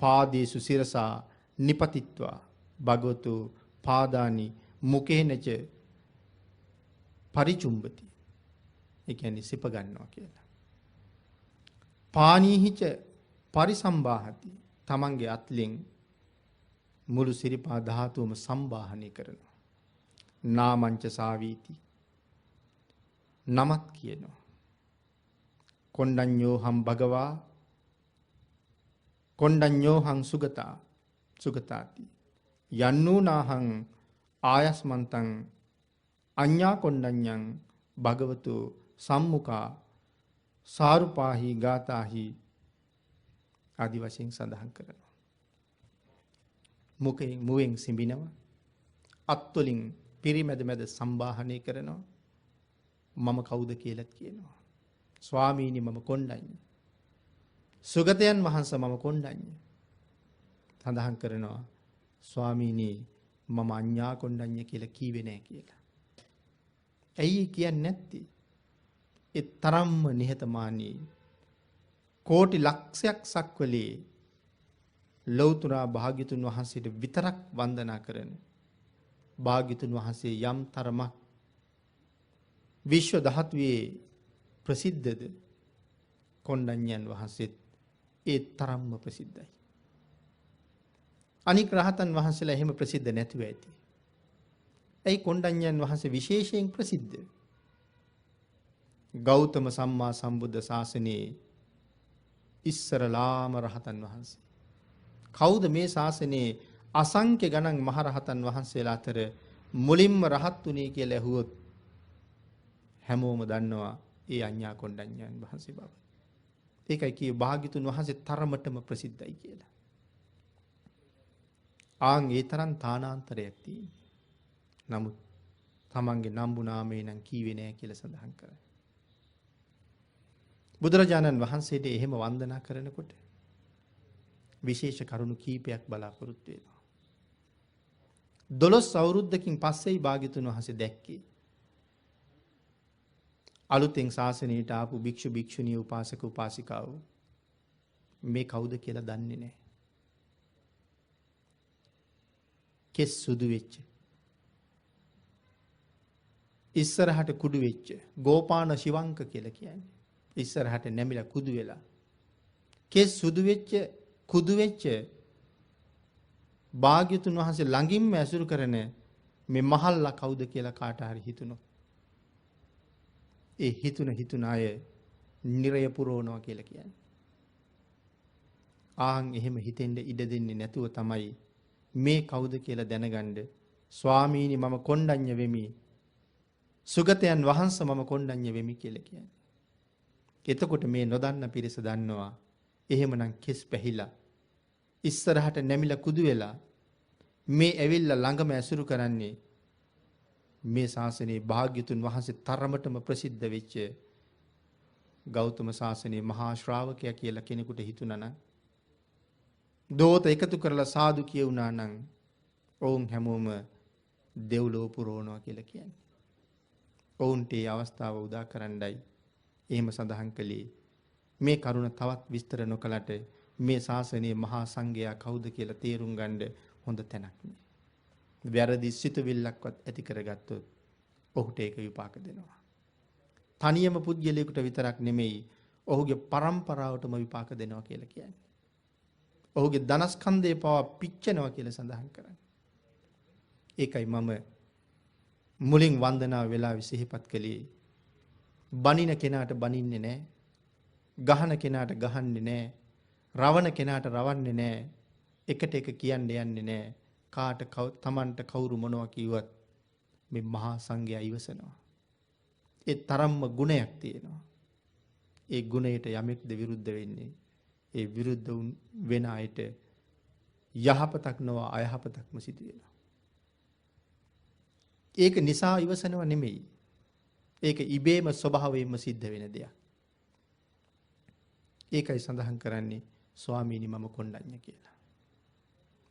පාදේසු සිරසා නිපතිත්වා භගවතු පාදානි මුකේනච පරිචුම්බති. ඒ කියන්නේ සිප ගන්නවා කියලා. පානීහිච පරිසම්බාහති. තමන්ගේ අත්ලෙන් මුළු සිරිපා ධාතුවම සම්බාහනය කරනවා. නාමංච සාවීති. නමත් කියනවා. කොණ්ඩඤ්ඤෝ හම් භගවා කොණ්ඩඤ්ඤෝ හං සුගතා සුගතාති. යන්නූනාහං ආයස්මන්තං අඤ්ඤා කොණ්ඩඤ්ඤං භගවතු සම්මුඛා සාරුපාහි ගාතාහි ආදි වශයෙන් සඳහන් කරනවා. මුවෙන් සිඹිනවා. අත්වලින් පිරිමැද මැද සම්බාහනය කරනවා. මම කවුද කියලාත් කියනවා. ස්වාමීනි මම කොණ්ඩඤ්ඤ. සුගතයන් වහන්සේ මම කොණ්ඩඤ්ඤ. සඳහන් කරනවා ස්වාමීනි මම අඤ්ඤා කොණ්ඩඤ්ඤ කියලා කීවේ නැහැ කියලා. ඇයි කියන්නේ නැත්තේ? ඒ තරම්ම නිහතමානී කෝටි ලක්ෂයක් සක්වලේ ලෞතර භාග්‍යතුන් වහන්සේට විතරක් වන්දනා කරන භාග්‍යතුන් වහන්සේ යම් තරමක් විශ්ව ධාතුවේ ප්‍රසිද්ධද කොණ්ඩඤ්ඤයන් වහන්සේත් ඒ තරම්ම ප්‍රසිද්ධයි. අනික් රහතන් වහන්සේලා එහෙම ප්‍රසිද්ධ නැතුව ඇති. ඇයි කොණ්ඩඤ්ඤයන් වහන්සේ විශේෂයෙන් ප්‍රසිද්ධ? ගෞතම සම්මා සම්බුද්ධ ශාසනයේ ඉස්සරලාම රහතන් වහන්සේ. කවුද මේ ශාසනයේ අසංඛ්‍ය ගණන් මහරහතන් වහන්සේලා අතර මුලින්ම රහත් උනේ කියලා ඇහුවොත් හැමෝම දන්නවා ඒ අඤ්ඤා කොණ්ඩඤ්ඤයන් වහන්සේ බව. ඒකයි කියේ භාග්‍යතුන් වහන්සේ තරමටම ප්‍රසිද්ධයි කියලා. ආන් ඒ තරම් තානාන්තරයක් තියෙනවා. නමුත් තමන්ගේ නම්බු නාමේ නම් කීවේ නෑ කියලා සඳහන් කරා. බුදුරජාණන් වහන්සේට එහෙම වන්දනා කරනකොට විශේෂ කරුණු කීපයක් බලාපොරොත්තු වෙනවා. 12 අවුරුද්දකින් පස්සේයි භාග්‍යතුන් වහන්සේ දැක්කේ. අලුතෙන් ශාසනයට ආපු භික්ෂු භික්ෂුණී උපාසක උපාසිකාවෝ මේ කවුද කියලා දන්නේ නැහැ. කෙස් සුදු වෙච්ච ඉස්සරහට කුඩු වෙච්ච ගෝපාන ශිවංක කියලා කියන්නේ. ඉස්සරහට නැමිලා කුදු වෙලා කෙස් සුදු වෙච්ච කුදු වෙච්ච භාග්‍යතුන් වහන්සේ ළඟින්ම ඇසුරු කරන මේ මහල්ලා කවුද කියලා කාට හරි හිතුණොත් ඒ හිතුන අය නිරය පුරවනවා කියලා කියන්නේ. ආන් එහෙම හිතෙන්න ඉඩ දෙන්නේ නැතුව තමයි මේ කවුද කියලා දැනගන්න ස්වාමීනි මම කොණ්ඩඤ්ඤ වෙමි. සුගතයන් වහන්සේ මම කොණ්ඩඤ්ඤ වෙමි කියලා කියන්නේ. එතකොට මේ නොදන්න පිරිස දන්නවා එහෙමනම් කෙස් පැහිලා ඉස්සරහට නැමිලා කුදු වෙලා මේ ඇවිල්ලා ළඟම ඇසුරු කරන්නේ මේ ශාසනයේ භාග්‍යතුන් වහන්සේ තරමටම ප්‍රසිද්ධ වෙච්ච ගෞතම ශාසනයේ මහා ශ්‍රාවකයා කියලා කෙනෙකුට හිතුණා නම් දෝත එකතු කරලා සාදු කියුණා නම් ඔවුන් හැමෝම දෙව්ලොව පුරවනවා කියලා කියන්නේ. ඔවුන්ට මේ අවස්ථාව උදා කරන්නයි එහෙම සඳහන් කළේ. මේ කරුණ තවත් විස්තර නොකලට මේ ශාසනයේ මහා සංඝයා කවුද කියලා තේරුම් ගන්න හොඳ තැනක් නේ. වැරදි සිතුවිල්ලක්වත් ඇති කරගත්තොත් ඔහුට ඒක විපාක දෙනවා. තනියම පුද්ගලයෙකුට විතරක් නෙමෙයි ඔහුගේ පරම්පරාවටම විපාක දෙනවා කියලා කියන්නේ. ඔහුගේ ධනස්කන්ධය පවා පිච්චෙනවා කියලා සඳහන් කරන්නේ. ඒකයි මම මුලින් වන්දනාව වෙලාවෙ සිහිපත් කළේ. බනින කෙනාට බනින්නේ නැහැ. ගහන කෙනාට ගහන්නේ නැහැ. රවණ කෙනාට රවන්නේ නැහැ. එකට එක කියන්න යන්නේ නැහැ. කාට තමන්ට කවුරු මොනවා කිව්වත් මේ මහා සංඝයා ඉවසනවා. ඒ තරම්ම ගුණයක් තියෙනවා. ඒ ගුණයට යමෙක්ද විරුද්ධ වෙන්නේ ඒ විරුද්ධ වෙන අයට යහපතක් නොව අයහපතක්ම සිදු වෙනවා. ඒක නිසා ඉවසනව නෙමෙයි. ඒක ඉබේම ස්වභාවයෙන්ම සිද්ධ වෙන දෙයක්. ඒකයි සඳහන් කරන්නේ ස්වාමීනි මම කොණ්ඩඤ්ඤ කියලා.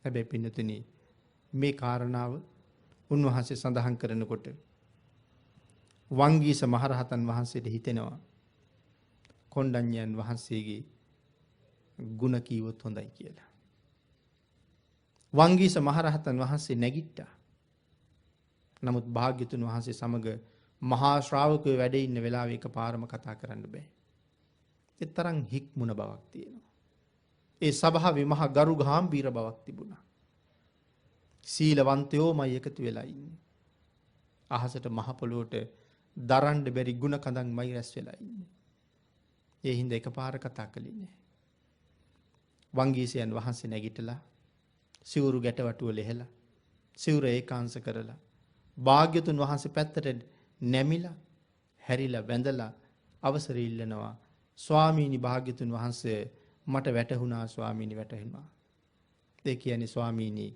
හැබැයි පින්නතුනි මේ කාරණාව උන්වහන්සේ සඳහන් කරනකොට වංගීස මහරහතන් වහන්සේට හිතෙනවා කොණ්ඩඤ්ඤයන් වහන්සේගේ ගුණ කීවොත් හොඳයි කියලා. වංගීස මහරහතන් වහන්සේ නැගිට්ටා. නමුත් භාග්‍යතුන් වහන්සේ සමග මහා ශ්‍රාවකයෝ වැඩ ඉන්න වෙලාවේ එකපාරම කතා කරන්න බෑ. ඒ තරම් හික්මුණ බවක් තියෙනවා. ඒ සභාවේ මහා ගරු ගාම්භීර බවක් තිබුණා. සීලවන්තයෝමයි එකතු වෙලා ඉන්නේ. අහසට මහ පොළොවට දරන්න බැරි ಗುಣ කඳන්මයි රැස් වෙලා ඉන්නේ. ඒ හින්දා එකපාර කතා කළේ නෑ. වංගීසයන් වහන්සේ නැගිටලා සිවුරු ගැටවටුව ලෙහෙලා සිවුර ඒකාංශ කරලා භාග්‍යතුන් වහන්සේ පැත්තට නැමිලා හැරිලා වැඳලා අවසර ඉල්ලනවා. ස්වාමීනි භාග්‍යතුන් වහන්සේ මට වැටහුණා ස්වාමීනි වැටහෙනවා. ඒ කියන්නේ ස්වාමීනි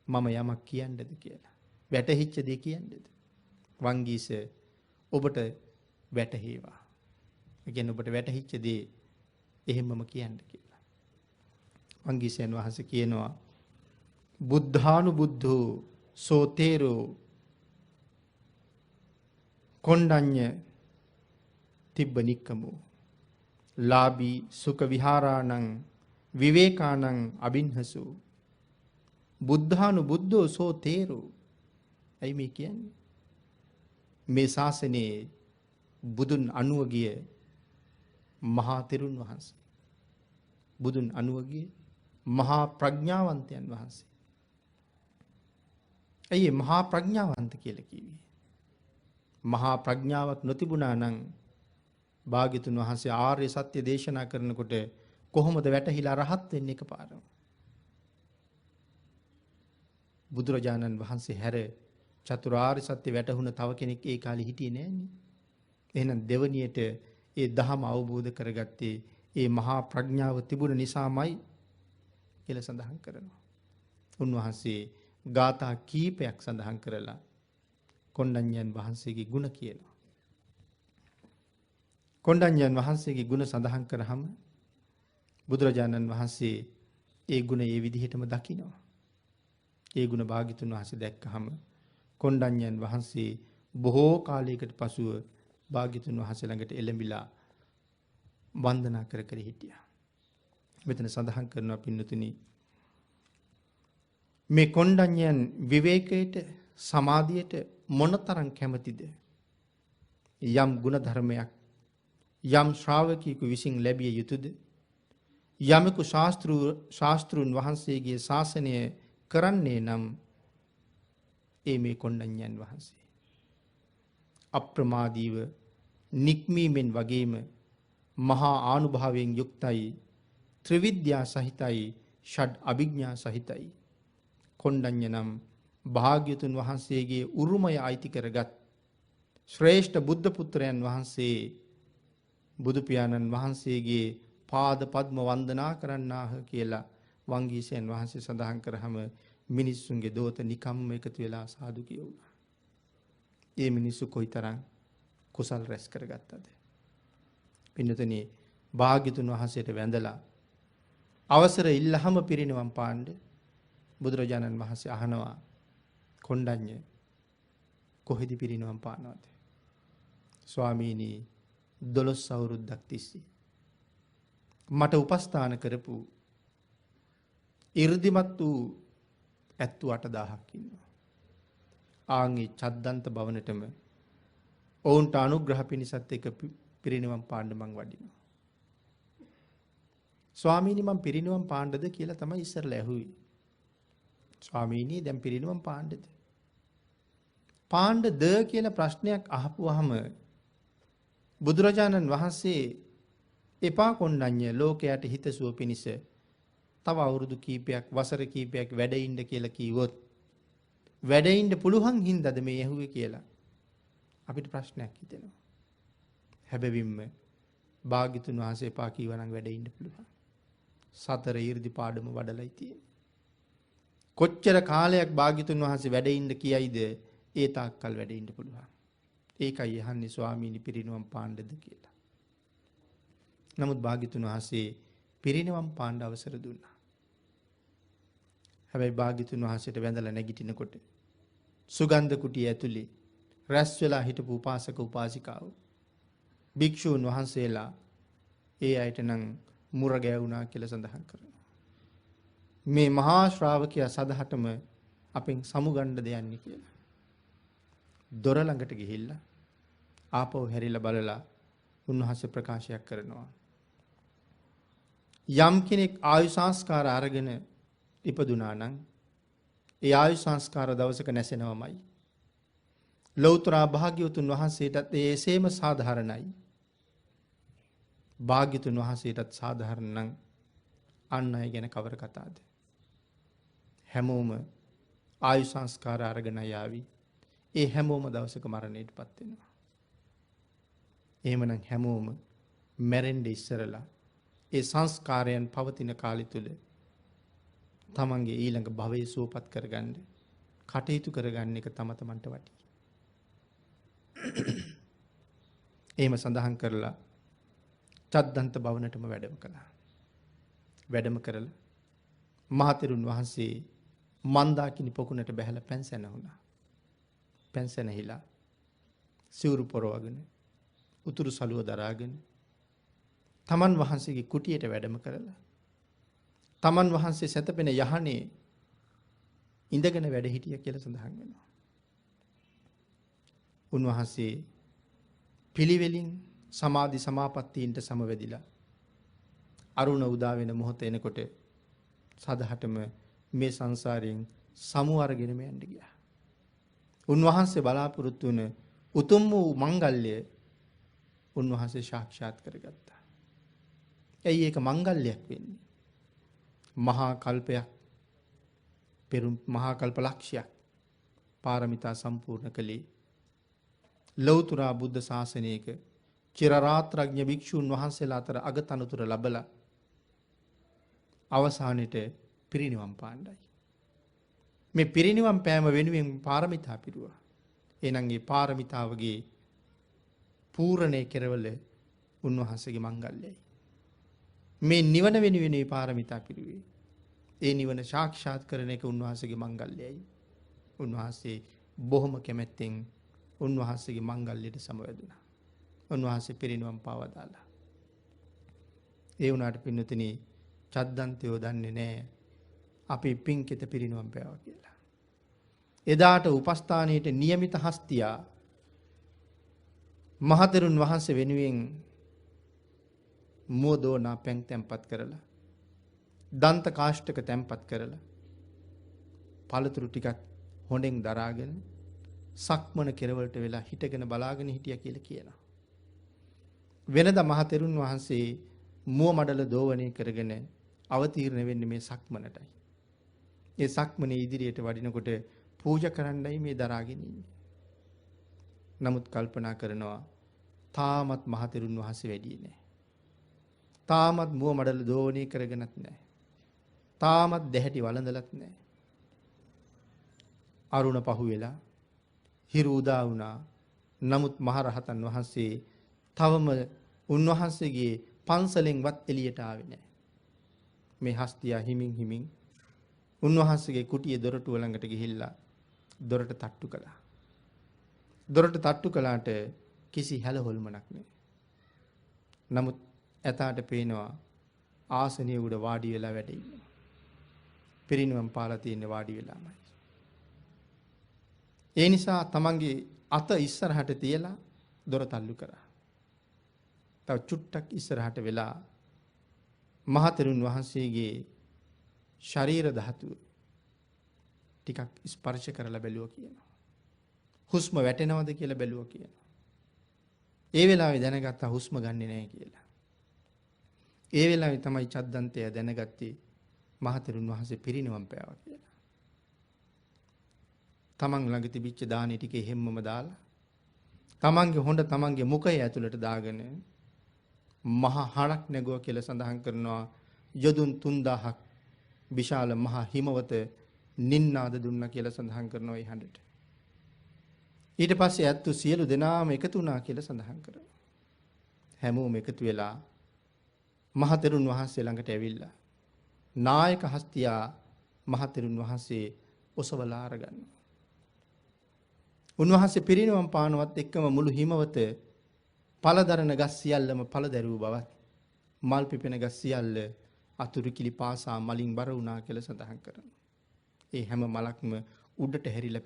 මම යමක් කියන්නද කියලා. වැටහිච්ච දේ කියන්නද? වංගීස ඔබට වැටහේවා. ඒ කියන්නේ ඔබට වැටහිච්ච දේ එහෙමම කියන්න කියලා. වංගීසයන් වහන්සේ කියනවා බුද්ධානුබුද්ධෝ සෝතේරෝ කොණ්ඩඤ්ඤ තිබ්බ නික්කමෝ ලාභී සුඛ විහාරාණං විවේකාණං අබින්හසු බුද්ධානුබුද්ධෝ සෝතේරෝ. ඇයි මේ කියන්නේ? මේ ශාසනයේ බුදුන් අනුව ගිය මහා තෙරුන් වහන්සේ, බුදුන් අනුව ගිය මහා ප්‍රඥාවන්තයන් වහන්සේ. ඇයි මහා ප්‍රඥාවන්ත කියලා කිව්වේ? මහා ප්‍රඥාවක් නොතිබුණා නම් භාග්‍යතුන් වහන්සේ ආර්ය සත්‍ය දේශනා කරනකොට කොහොමද වැටහිලා රහත් වෙන්නේ එකපාරම? බුදුරජාණන් වහන්සේ හැර චතුරාර්ය සත්‍ය වැටහුණ තව කෙනෙක් ඒ කාලේ හිටියේ නෑනේ. එහෙනම් දෙවණියට ඒ ධහම අවබෝධ කරගත්තේ ඒ මහා ප්‍රඥාව තිබුණ නිසාමයි කියලා සඳහන් කරනවා. උන්වහන්සේ ගාථා කීපයක් සඳහන් කරලා කොණ්ඩඤ්ඤයන් වහන්සේගේ ගුණ කියනවා. කොණ්ඩඤ්ඤයන් වහන්සේගේ ගුණ සඳහන් කරාම බුදුරජාණන් වහන්සේ ඒ ගුණ ඒ විදිහටම දකිනවා. ඒ ගුණ භාග්‍යතුන් වහන්සේ දැක්කහම කොණ්ඩඤ්ඤයන් වහන්සේ බොහෝ කාලයකට පසුව භාග්‍යතුන් වහන්සේ ළඟට එළඹිලා වන්දනා කර කර හිටියා. මෙතන සඳහන් කරනවා පින්නතුනි මේ කොණ්ඩඤ්ඤයන් විවේකයට සමාධියට මොනතරම් කැමතිද? යම් ගුණ ධර්මයක් යම් ශ්‍රාවකයෙකු විසින් ලැබිය යුතුද? යමෙකු ශාස්ත්‍රුන් වහන්සේගේ ශාසනය කරන්නේ නම් ඒ මේ කොණ්ඩඤ්ඤයන් වහන්සේ අප්‍රමාදීව නික්මීමෙන් වගේම මහා ආනුභාවයෙන් යුක්තයි, ත්‍රිවිද්‍යා සහිතයි, ෂඩ් අභිඥා සහිතයි. කොණ්ඩඤ්ඤ නම් භාග්‍යතුන් වහන්සේගේ උරුමය අයිති කරගත් ශ්‍රේෂ්ඨ බුද්ධ පුත්‍රයන් වහන්සේ බුදු පියාණන් වහන්සේගේ පාද පද්ම වන්දනා කරන්නාහ කියලා වංගීසයන් වහන්සේ සඳහන් කරාම මිනිස්සුන්ගේ දෝත නිකම්ම එකතු වෙලා සාදු කියුණා. ඒ මිනිස්සු කොයිතරම් කුසල් රැස් කරගත්තද? පින්නතනේ භාග්‍යතුන් වහන්සේට වැඳලා අවසර ඉල්ලහම පිරිනිවන් පාන්න බුදුරජාණන් වහන්සේ අහනවා කොණ්ඩඤ්ඤ කොහෙද පිරිනිවන් පානවද? ස්වාමීනි 12 අවුරුද්දක් තිස්සේ මට උපස්ථාන කරපු 이르දිමත් වූ ඇත්තු 8000ක් ඉන්නවා. ආන්ගේ චද්දන්ත භවනටම ඔවුන්ට අනුග්‍රහ පිණිසත් එක පිරිනිවන් පාන්න මං වඩිනවා. ස්වාමීනි මං පිරිනිවන් පාන්නද කියලා තමයි ඉස්සරලා ඇහුවේ. ස්වාමීනි දැන් පිරිනිවන් පාන්නද? පාන්නද කියලා ප්‍රශ්නයක් අහපුවාම බුදුරජාණන් වහන්සේ එපා කොණ්ඩඤ්ඤ ලෝකයට හිතසුව පිණිස තව අවුරුදු කීපයක් වසර කීපයක් වැඩ ඉන්න කියලා කිව්වොත් වැඩ ඉන්න පුළුවන් හින්දාද මේ ඇහුවේ කියලා අපිට ප්‍රශ්නයක් හිතෙනවා. හැබැවින්ම භාග්‍යතුන් වහන්සේ එපා කීවනම් වැඩ ඉන්න පුළුවන්. සතර ඊර්දි පාඩම වඩලයි තියෙන්නේ. කොච්චර කාලයක් භාග්‍යතුන් වහන්සේ වැඩ ඉන්න කියයිද ඒ තාක්කල් වැඩ ඉන්න පුළුවන්. ඒකයි යහන්නේ ස්වාමීනි පිරිනිවන් පාන්නද කියලා. නමුත් භාග්‍යතුන් වහන්සේ පිරිනිවන් පාන්න අවසර දුන්නා. හැබැයි භාග්‍යතුන් වහන්සේට වැඳලා නැගිටිනකොට සුගන්ධ කුටිය ඇතුලේ රැස් වෙලා හිටපු උපාසක උපාසිකාවෝ භික්ෂූන් වහන්සේලා ඒ අයට නම් මුර ගැවුනා කියලා සඳහන් කරනවා. මේ මහා ශ්‍රාවකයා සදහටම අපෙන් සමුගන්න දෙයන්නේ කියලා. දොර ළඟට ගිහිල්ලා ආපහු හැරිලා බලලා උන්වහන්සේ ප්‍රකාශයක් කරනවා. යම් කෙනෙක් ආයු සංස්කාර අරගෙන ඉපදුනා නම් ඒ ආයු සංස්කාර දවසක නැසෙනවමයි. ලෞතර භාග්‍යවතුන් වහන්සේටත් ඒ එසේම සාධාරණයි. භාග්‍යතුන් වහන්සේටත් සාධාරණ නම් අන් අය ගැන කවර කතාද? හැමෝම ආයු සංස්කාර අරගෙන යාවි. ඒ හැමෝම දවසක මරණයටපත් වෙනවා. එහෙමනම් හැමෝම මැරෙන්න ඉස්සරලා ඒ සංස්කාරයන් පවතින කාලය තුල තමන්ගේ ඊළඟ භවයේ සුවපත් කරගන්න කටයුතු කරගන්න එක තම තමන්ට වටී. එහෙම සඳහන් කරලා චද්දන්ත භවනටම වැඩම කළා. වැඩම කරලා මහතෙරුන් වහන්සේ මන්දාකිනි පොකුණට බැහැලා පැන්සැන වුණා. පැන්සැනහිලා සිවුරු පොරවගෙන උතුරු සළුව දරාගෙන තමන් වහන්සේගේ කුටියට වැඩම කරලා තමන් වහන්සේ සැතපෙන යහනේ ඉඳගෙන වැඩ හිටිය කියලා සඳහන් වෙනවා. උන්වහන්සේ පිළිවෙලින් සමාධි සමාපත්තීන්ට සමවැදිලා අරුණ උදා වෙන මොහොත එනකොට සදහටම මේ සංසාරයෙන් සමු අරගෙනම යන්න ගියා. උන්වහන්සේ බලාපොරොත්තු වුණ උතුම් වූ මංගල්‍ය උන්වහන්සේ සාක්ෂාත් කරගත්තා. ඇයි ඒක මංගල්‍යයක් වෙන්නේ? මහා කල්පයක් පෙරුම් මහා කල්ප ලක්ෂයක් පාරමිතා සම්පූර්ණ කළේ ලෞතර බුද්ධ ශාසනයක චිරරාත්‍රඥ භික්ෂූන් වහන්සේලා අතර අගතනතුර ලැබලා අවසානයේට පිරිනිවන් පාණ්ඩයි. මේ පිරිනිවන් පෑම වෙනුවෙන් පාරමිතා පිරුවා. එහෙනම් ඒ පාරමිතාවගේ පූර්ණේ කෙරවල උන්වහන්සේගේ මංගල්‍යයි. මේ නිවන වෙනුවෙන් මේ පාරමිතා පිරුවේ. ඒ නිවන සාක්ෂාත් කරන එක උන්වහන්සේගේ මංගල්‍යයි. උන්වහන්සේ බොහොම කැමැත්තෙන් උන්වහන්සේගේ මංගල්‍යයට සමවැදුණා. උන්වහන්සේ පිරිනිවන් පාවා දාලා. ඒ වුණාට පින්නතුනි චද්දන්තයෝ දන්නේ නැහැ අපි පින්කිත පිරිනිවන් පෑවා කියලා. එදාට උපස්ථානයේට નિયમિત හස්තියා මහතෙරුන් වහන්සේ වෙනුවෙන් මෝදෝනා පැන් තැන්පත් කරලා දන්ත කාෂ්ඨක තැන්පත් කරලා පළතුරු ටිකක් හොඬෙන් දරාගෙන සක්මන කෙරවලට වෙලා හිටගෙන බලාගෙන හිටියා කියලා කියනවා. වෙනදා මහතෙරුන් වහන්සේ මුව මඩල දෝවණය කරගෙන අවතීර්ණ වෙන්නේ මේ සක්මනටයි. ඒ සක්මනේ ඉදිරියට වඩිනකොට පූජා කරන්නයි මේ දරාගෙන ඉන්නේ. නමුත් කල්පනා කරනවා තාමත් මහතෙරුන් වහන්සේ වැඩියේ නැහැ. තාමත් මුව මඩල දෝවණය කරගෙනත් නැහැ. තාමත් දැහැටි වළඳලත් නැහැ. අරුණ පහුවෙලා හිරු උදා වුණා. නමුත් මහරහතන් වහන්සේ තවම උන්වහන්සේගේ පන්සලෙන්වත් එළියට ආවේ නැහැ. මේ හස්තියා හිමින් හිමින් උන්වහන්සේගේ කුටියේ දොරටුව ළඟට ගිහිල්ලා දොරට තට්ටු කළා. දොරට තට්ටු කළාට කිසි හැලහොල්මනක් නැහැ. නමුත් ඇතාට පේනවා ආසනිය උඩ වාඩි වෙලා වැඩ ඉන්නවා. පිරිනිවන් පාලා තියෙන වාඩි වෙලාමයි. ඒ නිසා තමන්ගේ අත ඉස්සරහට තියලා දොර තල්ලු කරා. තව චුට්ටක් ඉස්සරහට වෙලා මහතෙරුන් වහන්සේගේ ශරීර ධාතුව ටිකක් ස්පර්ශ කරලා බැලුවා කියනවා. හුස්ම වැටෙනවද කියලා බැලුවා කියනවා. ඒ වෙලාවේ දැනගත්තා හුස්ම ගන්නෙ නැහැ කියලා. ඒ වෙලාවේ තමයි චද්දන්තය දැනගත්තේ මහතෙරුන් වහන්සේ පිරිනිවන් පෑවා කියලා. තමන් ළඟ තිබිච්ච දානේ ටිකේ හැම්මම දාලා තමන්ගේ හොඬ තමන්ගේ මුඛය ඇතුළට දාගෙන මහා හණක් නැගුවා කියලා සඳහන් කරනවා. යදුන් 3000ක් විශාල මහා හිමවත නින්නාද දුන්නා කියලා සඳහන් කරනවා ඒ හඬට. ඊට පස්සේ ඇත්තු සියලු දෙනාම එකතු වුණා කියලා සඳහන් කරනවා. හැමෝම එකතු වෙලා මහතෙරුන් වහන්සේ ළඟට ඇවිල්ලා නායක හස්තියා මහතෙරුන් වහන්සේ ඔසවලා අරගන්නවා. උන්වහන්සේ පිරිනිවන් පානවත් එක්කම මුළු හිමවත පළදරන ගස් සියල්ලම පළ දැරූ බවත් මල් පිපෙන ගස් සියල්ල අතුරු කිලි පාසා මලින් බර වුණා කියලා සඳහන් කරනවා. ඒ හැම මලක්ම උඩට හැරිලා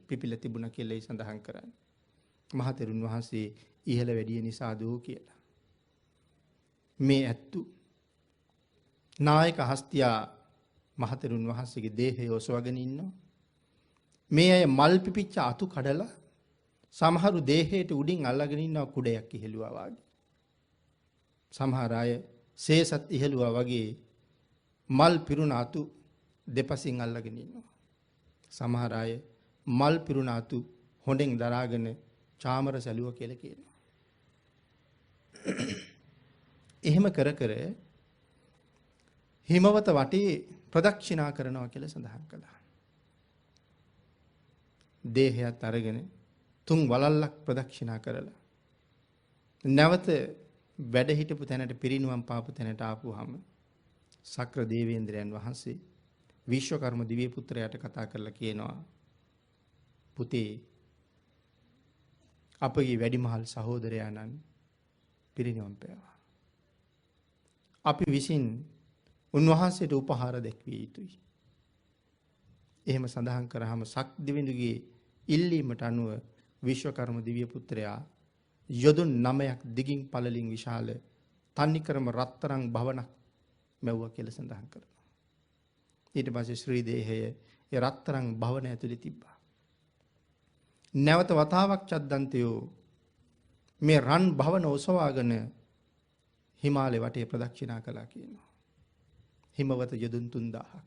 පිපිලා තිබුණා කියලා සඳහන් කරන්නේ. මහතෙරුන් වහන්සේ ඉහළ වැඩිය නිසා දෝ කියලා. මේ ඇත්තු නායක හස්තියා මහතෙරුන් වහන්සේගේ දේහය ඔසවගෙන ඉන්නවා. මේ අය මල් පිපිච්ච අතු කඩලා සමහරු දේහයට උඩින් අල්ලගෙන ඉන්නවා කුඩයක් ඉහෙළුවා වගේ. සමහර අය සේසත් ඉහෙළුවා වගේ මල් පිරුණ අතු දෙපසින් අල්ලගෙන ඉන්නවා. සමහර අය මල් පිරුණ අතු හොඬෙන් දරාගෙන චාමර සැලුව කියලා කියනවා. එහෙම කර කර හිමවත වටේ ප්‍රදක්ෂිනා කරනවා කියලා සඳහන් කළා. දේහයත් අරගෙන 3 වලල්ලක් ප්‍රදක්ෂිනා කරලා නැවත වැඩ හිටපු තැනට පිරිනුවම් පාපු තැනට ආපුවාම සක්‍ර දේවේන්ද්‍රයන් වහන්සේ විශ්වකර්ම දිව්‍ය පුත්‍රයාට කතා කරලා කියනවා පුතේ අපගේ වැඩිමහල් සහෝදරයාණන් පිරිනුවම් පෑවා. අපි විසින් උන්වහන්සේට උපහාර දැක්විය යුතුයි. එහෙම සඳහන් කරාම සක්දිවිඳුගේ ඉල්ලීමට අනුව විශ්වකර්ම දිව්‍ය පුත්‍රයා යොදුන් 9ක් දිගින් පළලින් විශාල තන්නිකරම රත්තරන් භවනක් මැව්වා කියලා සඳහන් කරනවා. ඊට පස්සේ ශ්‍රී දේහය ඒ රත්තරන් භවන ඇතුලේ තිබ්බා. නැවත වතාවක් චද්දන්තයෝ මේ රන් භවන ඔසවාගෙන හිමාලය වටේ ප්‍රදක්ෂිනා කළා කියනවා. හිමවත යොදුන් 3000ක්.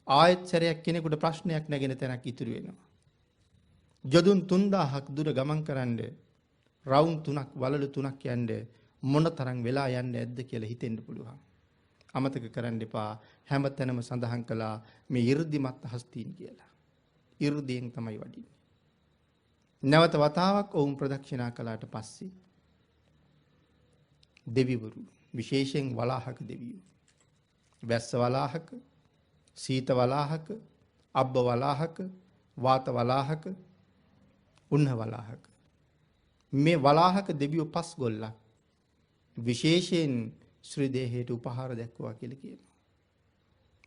ආයත් සැරයක් කෙනෙකුට ප්‍රශ්නයක් නැගෙන තැනක් ඉතුරු වෙනවා. යොදුන් 3000ක් දුර ගමන් කරන්න රවුම් 3ක් වලලු 3ක් යන්න මොනතරම් වෙලා යන්නේ නැද්ද කියලා හිතෙන්න පුළුවන්. අමතක කරන්න එපා හැමතැනම සඳහන් කළා මේ 이르දිමත් හස්තීන් කියලා. 이르දියෙන් තමයි වඩින්නේ. නැවත වතාවක් ඔවුන් ප්‍රදක්ෂිනා කළාට පස්සේ දෙවිවරු විශේෂයෙන් වලාහක දෙවියෝ වැස්ස වලාහක සීත වලාහක අබ්බ වලාහක වාත වලාහක උන්හ වලාහක මේ වලාහක දෙවියෝ 5 ගොල්ලක් විශේෂයෙන් ශ්‍රී දේහයට උපහාර දැක්වුවා කියලා කියනවා.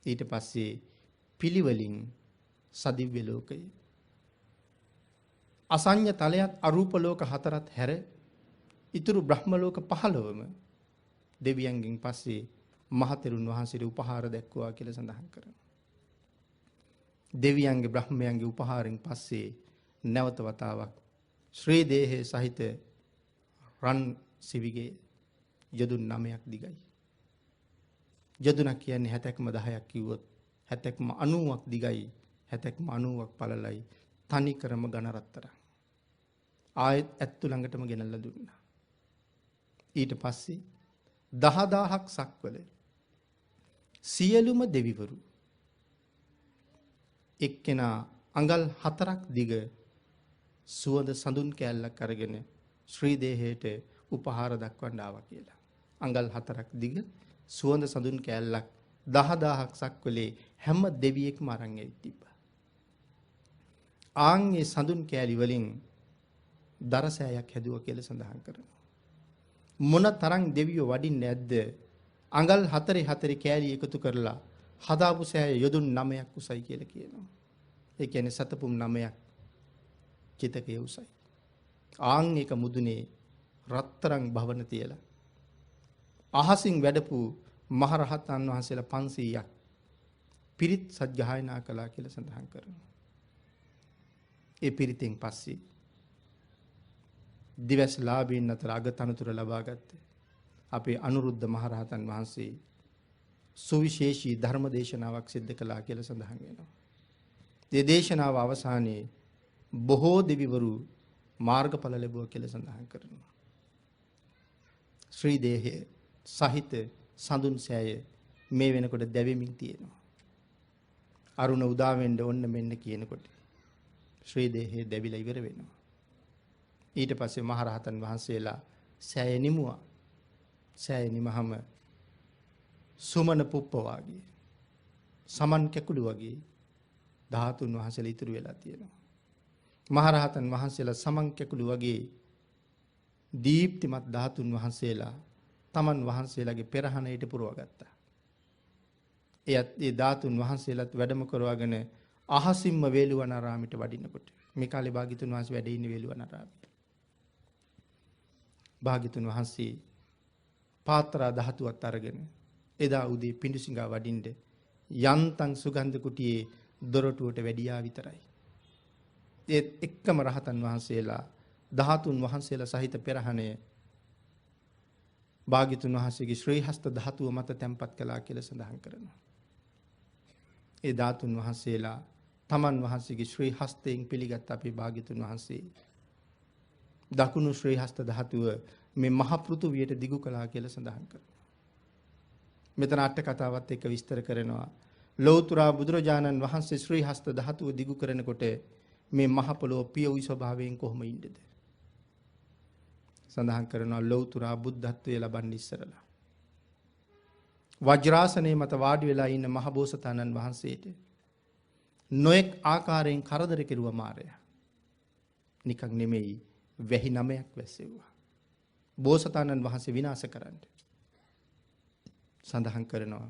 ඊට පස්සේ පිළිවෙලින් සදිව්‍ය ලෝකයේ අසඤ්ඤ තලයත් අරූප ලෝක 4ත් හැර ඉතුරු බ්‍රහ්ම ලෝක 15ම දෙවියන්ගෙන් පස්සේ මහතෙරුන් වහන්සේට උපහාර දැක්වුවා කියලා සඳහන් කරනවා. දෙවියන්ගේ බ්‍රහ්මයන්ගේ උපහාරයෙන් පස්සේ නැවත වතාවක් ශ්‍රී දේහයේ සහිත රන් සිවිගේ යොදුන් 9ක් දිගයි. යොදුනක් කියන්නේ 70ක්ම 10ක් කිව්වොත් 70ක්ම 90ක් දිගයි 70ක්ම 90ක් පළලයි තනි කරම ඝන රත්තරන්. ආයෙත් ඇත්තු ළඟටම ගෙනල්ලා දුන්නා. ඊට පස්සේ 10000ක් සක්වල සියලුම දෙවිවරු එක්කෙනා අඟල් 4ක් දිග සුවඳ සඳුන් කෑල්ලක් අරගෙන ශ්‍රී දේහයට උපහාර දක්වන්න ආවා කියලා. අඟල් 4ක් දිග සුවඳ සඳුන් කෑල්ලක් 10000ක් සක්වලේ හැම දෙවියෙක්ම අරන් ඇවිත් තිබ්බා. ආන්ගේ සඳුන් කෑලි වලින් දරසෑයක් හැදුවා කියලා සඳහන් කරනවා. මොන තරම් දෙවියෝ වඩින්නේ නැද්ද? අඟල් 4 කෑලි එකතු කරලා හදාපු සෑය යොදුන් 9ක් උසයි කියලා කියනවා. ඒ කියන්නේ සතපුම් 9ක් චිතකයේ උසයි. ආන් එක මුදුනේ රත්තරන් භවන තියලා අහසින් වැඩපු මහරහතන් වහන්සේලා 500ක් පිරිත් සජ්ජායනා කළා කියලා සඳහන් කරනවා. ඒ පිරිතෙන් පස්සේ දිවස් ලාභීන් අතර අගතනතුර ලබා ගත්තේ අපේ අනුරුද්ධ මහරහතන් වහන්සේ සුවිශේෂී ධර්ම දේශනාවක් සිද්ධ කළා කියලා සඳහන් වෙනවා. මේ දේශනාව අවසානයේ බොහෝ දෙවිවරු මාර්ගඵල ලැබුවා කියලා සඳහන් කරනවා. ශ්‍රී දේහය සහිත සඳුන් සෑය මේ වෙනකොට දැවෙමින් තියෙනවා. අරුණ උදා වෙන්න ඕන්න මෙන්න කියනකොට ශ්‍රී දේහය දැවිලා ඉවර වෙනවා. ඊට පස්සේ මහරහතන් වහන්සේලා සෑය නිමුවා. සෑය නිමහම සුමන පුප්ප වාගේ සමන් කැකුළු වගේ ධාතුන් වහන්සේලා ඉතුරු වෙලා තියෙනවා. මහරහතන් වහන්සේලා සමන් කැකුළු වගේ දීප්තිමත් ධාතුන් වහන්සේලා තමන් වහන්සේලාගේ පෙරහණයට පුරවගත්තා. ඒ ධාතුන් වහන්සේලාත් වැඩම කරවාගෙන අහසින්ම වේළුවනාරාමයට වඩිනකොට මේ කාලේ භාග්‍යතුන් වහන්සේ වැඩ ඉන්නේ වේළුවනාරාමයේ. භාග්‍යතුන් වහන්සේ පාත්‍රා ධාතුවත් අරගෙන එදා උදේ පිඬුසිඟා වඩින්න යන්තම් සුගන්ධ කුටියේ දොරටුවට වැඩියා විතරයි. ඒත් එක්කම රහතන් වහන්සේලා ධාතුන් වහන්සේලා සහිත පෙරහණය භාග්‍යතුන් වහන්සේගේ ශ්‍රී හස්ත ධාතුව මත තැන්පත් කළා කියලා සඳහන් කරනවා. ඒ ධාතුන් වහන්සේලා තමන් වහන්සේගේ ශ්‍රී හස්තයෙන් පිළිගත් අපේ භාග්‍යතුන් වහන්සේ දකුණු ශ්‍රී හස්ත ධාතුව මේ මහ පෘථුවියට දිගු කළා කියලා සඳහන් කරනවා. මෙතන අට කතාවත් එක්ක විස්තර කරනවා. ලෞතර බුදුරජාණන් වහන්සේ ශ්‍රී හස්ත ධාතුව දිගු කරනකොට මේ මහ පොළොව පියවි ස්වභාවයෙන් කොහොම ඉන්නද? සඳහන් කරනවා ලෞතර බුද්ධත්වයේ ලබන්න ඉස්සරලා. වජ්‍රාසනයේ මත වාඩි වෙලා ඉන්න මහ බෝසතාණන් වහන්සේට නොඑක් ආකාරයෙන් කරදර කෙරුවා මාරයා. නිකන් නෙමෙයි වැහි නමයක් වැස්සෙව්වා. බෝසතාණන් වහන්සේ විනාශ කරන්න. සඳහන් කරනවා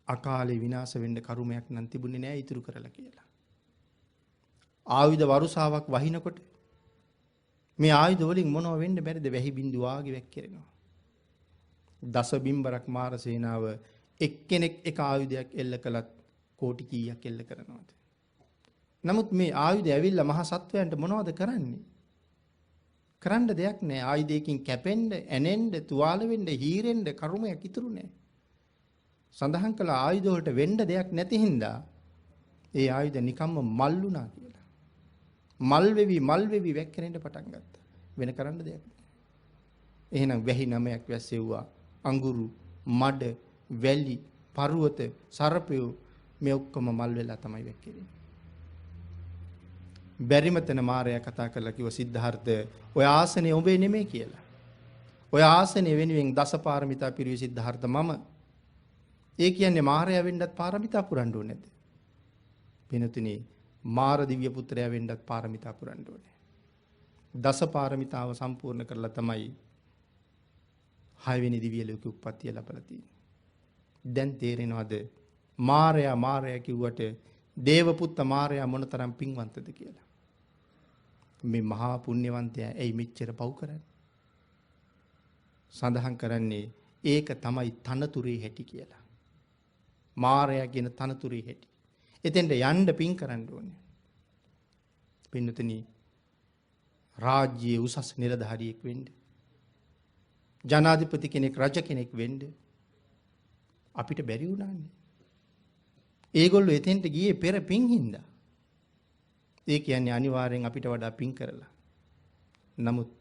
අකාලේ විනාශ වෙන්න කරුමයක් නම් තිබුණේ නෑ ඉතුරු කරලා කියලා. ආයුධ වරුසාවක් වහිනකොට මේ ආයුධ වලින් මොනව වෙන්න බැරිද? වැහි බින්දු වාගේ වැක්කිරෙනවා. දස බිම්බරක් මාර සේනාව එක්කෙනෙක් එක ආයුධයක් එල්ල කළත් කෝටි කීයක් එල්ල කරනවාද? නමුත් මේ ආයුධය ඇවිල්ලා මහා සත්වයන්ට මොනවද කරන්නේ? කරන්න දෙයක් නෑ. ආයුධයකින් කැපෙන්න, ඇනෙන්න, තුවාල වෙන්න, හීරෙන්න කරුමයක් ඉතුරු නෑ. සඳහන් කළ ආයුධ වලට වෙන්න දෙයක් නැති හින්දා ඒ ආයුධ නිකම්ම මල් වුණා කියලා. මල් වෙවි වැක්කෙනෙන්න පටන් ගත්තා. වෙන කරන්න දෙයක් නෑ. එහෙනම් වැහි නමයක් වැස්සෙව්වා. අඟුරු, මඩ, වැලි, පර්වත, සර්පයෝ මේ ඔක්කොම මල් වෙලා තමයි වැක්කෙන්නේ. බැරිම තැන මාරයා කතා කරලා කිව්ව සිද්ධාර්ථ ඔය ආසනේ ඔබේ නෙමෙයි කියලා. ඔය ආසනේ වෙනුවෙන් දසපාරමිතා පිරුවේ සිද්ධාර්ථ මම. ඒ කියන්නේ මාරයා වෙන්නත් පාරමිතා පුරන්න ඕනේ නැද්ද? වෙනතුනේ මාර දිව්‍ය පුත්‍රයා වෙන්නත් පාරමිතා පුරන්න ඕනේ. දසපාරමිතාව සම්පූර්ණ කරලා තමයි 6 වෙනි දිව්‍ය ලෝකෙ උප්පත්තිය ලැබලා තියෙන්නේ. දැන් තේරෙනවද මාරයා කිව්වට දේවපුත්ත මාරයා මොනතරම් පින්වන්තද කියලා? මේ මහා පුණ්‍යවන්තයා ඇයි මෙච්චර පව් කරන්නේ? සඳහන් කරන්නේ ඒක තමයි තනතුරේ හැටි කියලා. මාරයා කියන තනතුරේ හැටි. එතෙන්ට යන්න පින් කරන්න ඕනේ. පින්නතනි රාජ්‍යයේ උසස් නිලධාරියෙක් වෙන්න, ජනාධිපති කෙනෙක්, රජ කෙනෙක් වෙන්න අපිට බැරි වුණානේ. ඒගොල්ලෝ එතෙන්ට ගියේ පෙර පින් හින්දා. ඒ කියන්නේ අනිවාර්යෙන් අපිට වඩා පින් කරලා. නමුත්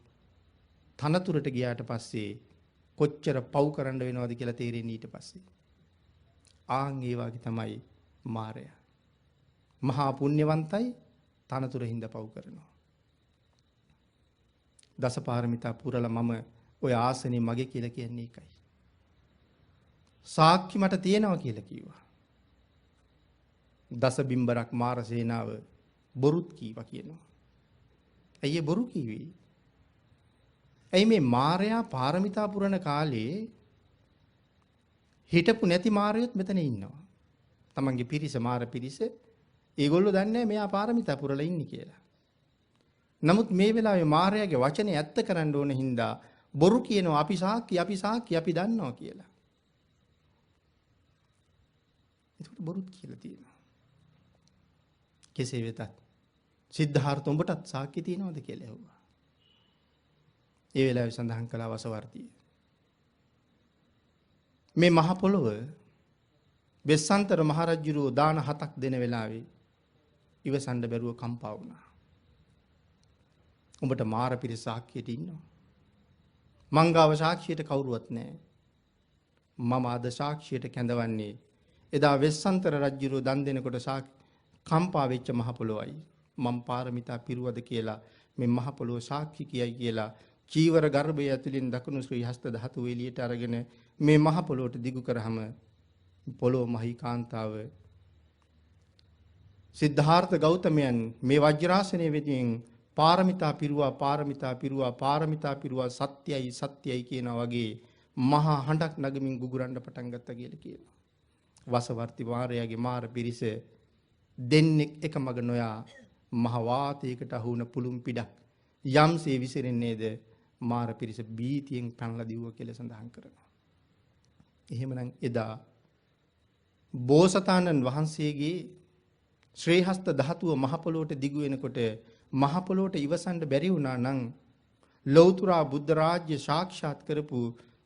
තනතුරට ගියාට පස්සේ කොච්චර පව් කරන්න වෙනවද කියලා තේරෙන්නේ ඊට පස්සේ. ආන් ඒ වගේ තමයි මාරයා. මහා පුණ්‍යවන්තයි තනතුර හින්දා පව් කරනවා. දසපාරමිතා පුරලා මම ඔය ආසනේ මගේ කියලා කියන්නේ ඒකයි. සාක්ෂි මට තියෙනවා කියලා කිව්වා. දස බිම්බරක් මාර සේනාව බොරුත් කීවා කියනවා. ඇයි බොරු කීවේ? ඇයි මේ මාරයා පාරමිතා පුරන කාලේ හිටපු නැති මාරයොත් මෙතන ඉන්නවා. තමන්ගේ පිරිස මාර පිරිස ඒගොල්ලෝ දන්නේ නැහැ මෙයා පාරමිතා පුරලා ඉන්නේ කියලා. නමුත් මේ වෙලාවේ මාරයාගේ වචනේ ඇත්ත කරන්න ඕන හින්දා බොරු කියනවා අපි සාක්කි අපි දන්නවා කියලා. ඒකට බොරුත් කියලා තියෙනවා. කෙසේ වෙතත් සිද්ධාර්ථ උඹටත් සාක්ෂි තියෙනවද කියලා ඇහුවා. ඒ වෙලාවේ සඳහන් කළා වසවර්තිය. මේ මහ පොළොව වෙස්සන්තර මහරජුරෝ දාන 7ක් දෙන වෙලාවේ ඉවසන්න බැරුව කම්පා වුණා. උඹට මාර පිරිස සාක්ෂියට ඉන්නවා. මංගාව සාක්ෂියට කවුරුවත් නැහැ. මම අද සාක්ෂියට කැඳවන්නේ එදා වෙස්සන්තර රජුරෝ දන් දෙනකොට කම්පා වෙච්ච මහ පොළොවයි. මම පාරමිතා පිරුවද කියලා මේ මහ පොළොව සාක්ෂි කියයි කියලා චීවර ගර්භය ඇතුලින් දකුණු ශ්‍රී හස්ත ධාතුව එළියට අරගෙන මේ මහ පොළොවට දිගු කරාම පොළොව මහී කාන්තාව සිද්ධාර්ථ ගෞතමයන් මේ වජ්‍රාසනයේ වෙතින් පාරමිතා පිරුවා සත්‍යයි කියනා වගේ මහා හඬක් නගමින් ගුගුරන්න පටන් ගත්තා කියලා කියනවා. වසවර්ති මාරයාගේ මාර පිරිස දෙන්නෙක් එක මග නොයා මහ වාතයකට අහු වුණ පුළුම් පිටක් යම්සේ විසිරෙන්නේද මාර පිරිස බීතියෙන් පැනලා දිවුවා කියලා සඳහන් කරනවා. එහෙමනම් එදා බෝසතාණන් වහන්සේගේ ශ්‍රී හස්ත ධාතුව මහ පොළොවට දිගු වෙනකොට මහ පොළොවට ඉවසන්න බැරි වුණා නම් ලෞතර බුද්ධ රාජ්‍ය සාක්ෂාත් කරපු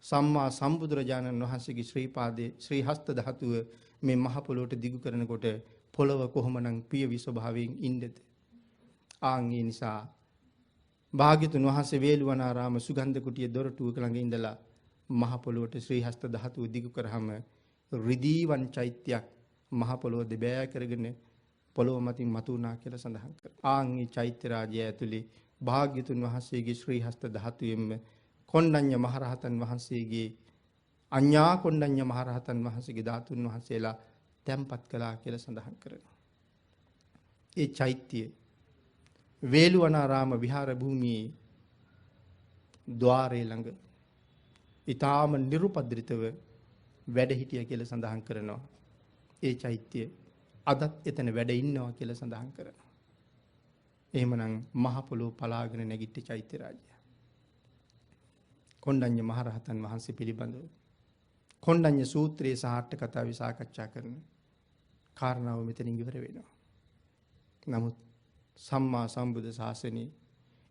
සම්මා සම්බුදුරජාණන් වහන්සේගේ ශ්‍රී පාදයේ ශ්‍රී හස්ත ධාතුව මේ මහ පොළොවට දිගු කරනකොට පොළොව කොහොමනම් පියවි ස්වභාවයෙන් ඉන්නද? ආන් ඒ නිසා භාග්‍යතුන් වහන්සේ වේළුවනාරාම සුගන්ධ කුටිය දොරටුවක ළඟ ඉඳලා මහ පොළොවට ශ්‍රී හස්ත ධාතුව දිගු කරාම රිදීවන් චෛත්‍යයක් මහ පොළොව දෙබෑ කරගෙන පොළොව මතින් මතුණා කියලා සඳහන් කරනවා. ආන් මේ චෛත්‍ය රාජ්‍යය ඇතුලේ භාග්‍යතුන් වහන්සේගේ ශ්‍රී හස්ත ධාතුවෙන්ම කොණ්ඩඤ්ඤ මහරහතන් වහන්සේගේ අඤ්ඤා කොණ්ඩඤ්ඤ මහරහතන් වහන්සේගේ ධාතුන් වහන්සේලා තැන්පත් කළා කියලා සඳහන් කරනවා. ඒ චෛත්‍ය වේළුවනාරාම විහාර භූමියේ ద్వාරයේ ළඟ ඊටාම නිරුපද්‍රිතව වැඩ හිටිය කියලා සඳහන් කරනවා. ඒ චෛත්‍ය අදත් එතන වැඩ ඉන්නවා කියලා සඳහන් කරනවා. එහෙමනම් මහ පොළොව පලාගෙන නැගිට්ට චෛත්‍ය රාජ්‍යය. කොණ්ඩඤ්ඤ මහරහතන් වහන්සේ පිළිබඳව කොණ්ඩඤ්ඤ සූත්‍රයේ සහ අට කතාවේ සාකච්ඡා කරන කාරණාව මෙතනින් ඉවර වෙනවා. නමුත් සම්මා සම්බුද්ධ ශාසනයේ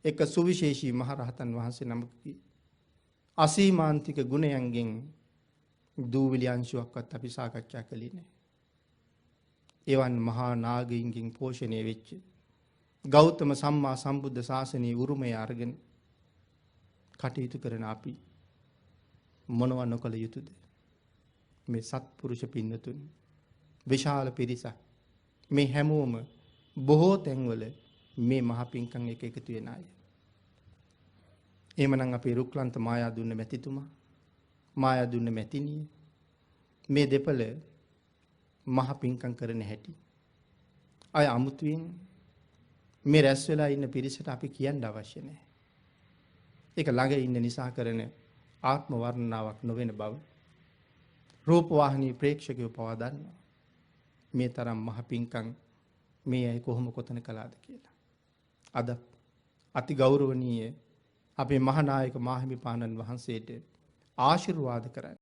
එක සුවිශේෂී මහරහතන් වහන්සේ නමකගේ අසීමාන්තික ගුණයන්ගෙන් දූවිලි අංශුවක්වත් අපි සාකච්ඡා කළේ නැහැ. එවන් මහා නාගයින්ගෙන් පෝෂණය වෙච්ච ගෞතම සම්මා සම්බුද්ධ ශාසනයේ උරුමය අරගෙන කටයුතු කරන අපි මොනව නොකළ යුතුද? මේ සත්පුරුෂ පින්නතුන් විශාල පිරිසක් මේ හැමෝම බොහෝ තැන්වල මේ මහ පිංකම් එක එකතු වෙන අය. එහෙමනම් අපේ රුක්ලන්ත මායාදුන්න මැතිතුමා, මායාදුන්න මැතිණිය මේ දෙපළ මහ පිංකම් කරන හැටි අය අමුතුවෙන් මේ රැස් වෙලා ඉන්න පිරිසට අපි කියන්න අවශ්‍ය නැහැ. ඒක ළඟ ඉන්න නිසා කරන ආත්ම වර්ණනාවක් නොවන බව රූපවාහිනී ප්‍රේක්ෂකයෝ පවා දන්නවා. මේ තරම් මහ පිංකම් මේ අය කොහොම කොතන කළාද කියලා. අද අති ගෞරවනීය අපේ මහානායක මාහිමිපාණන් වහන්සේට ආශිර්වාද කරන්න.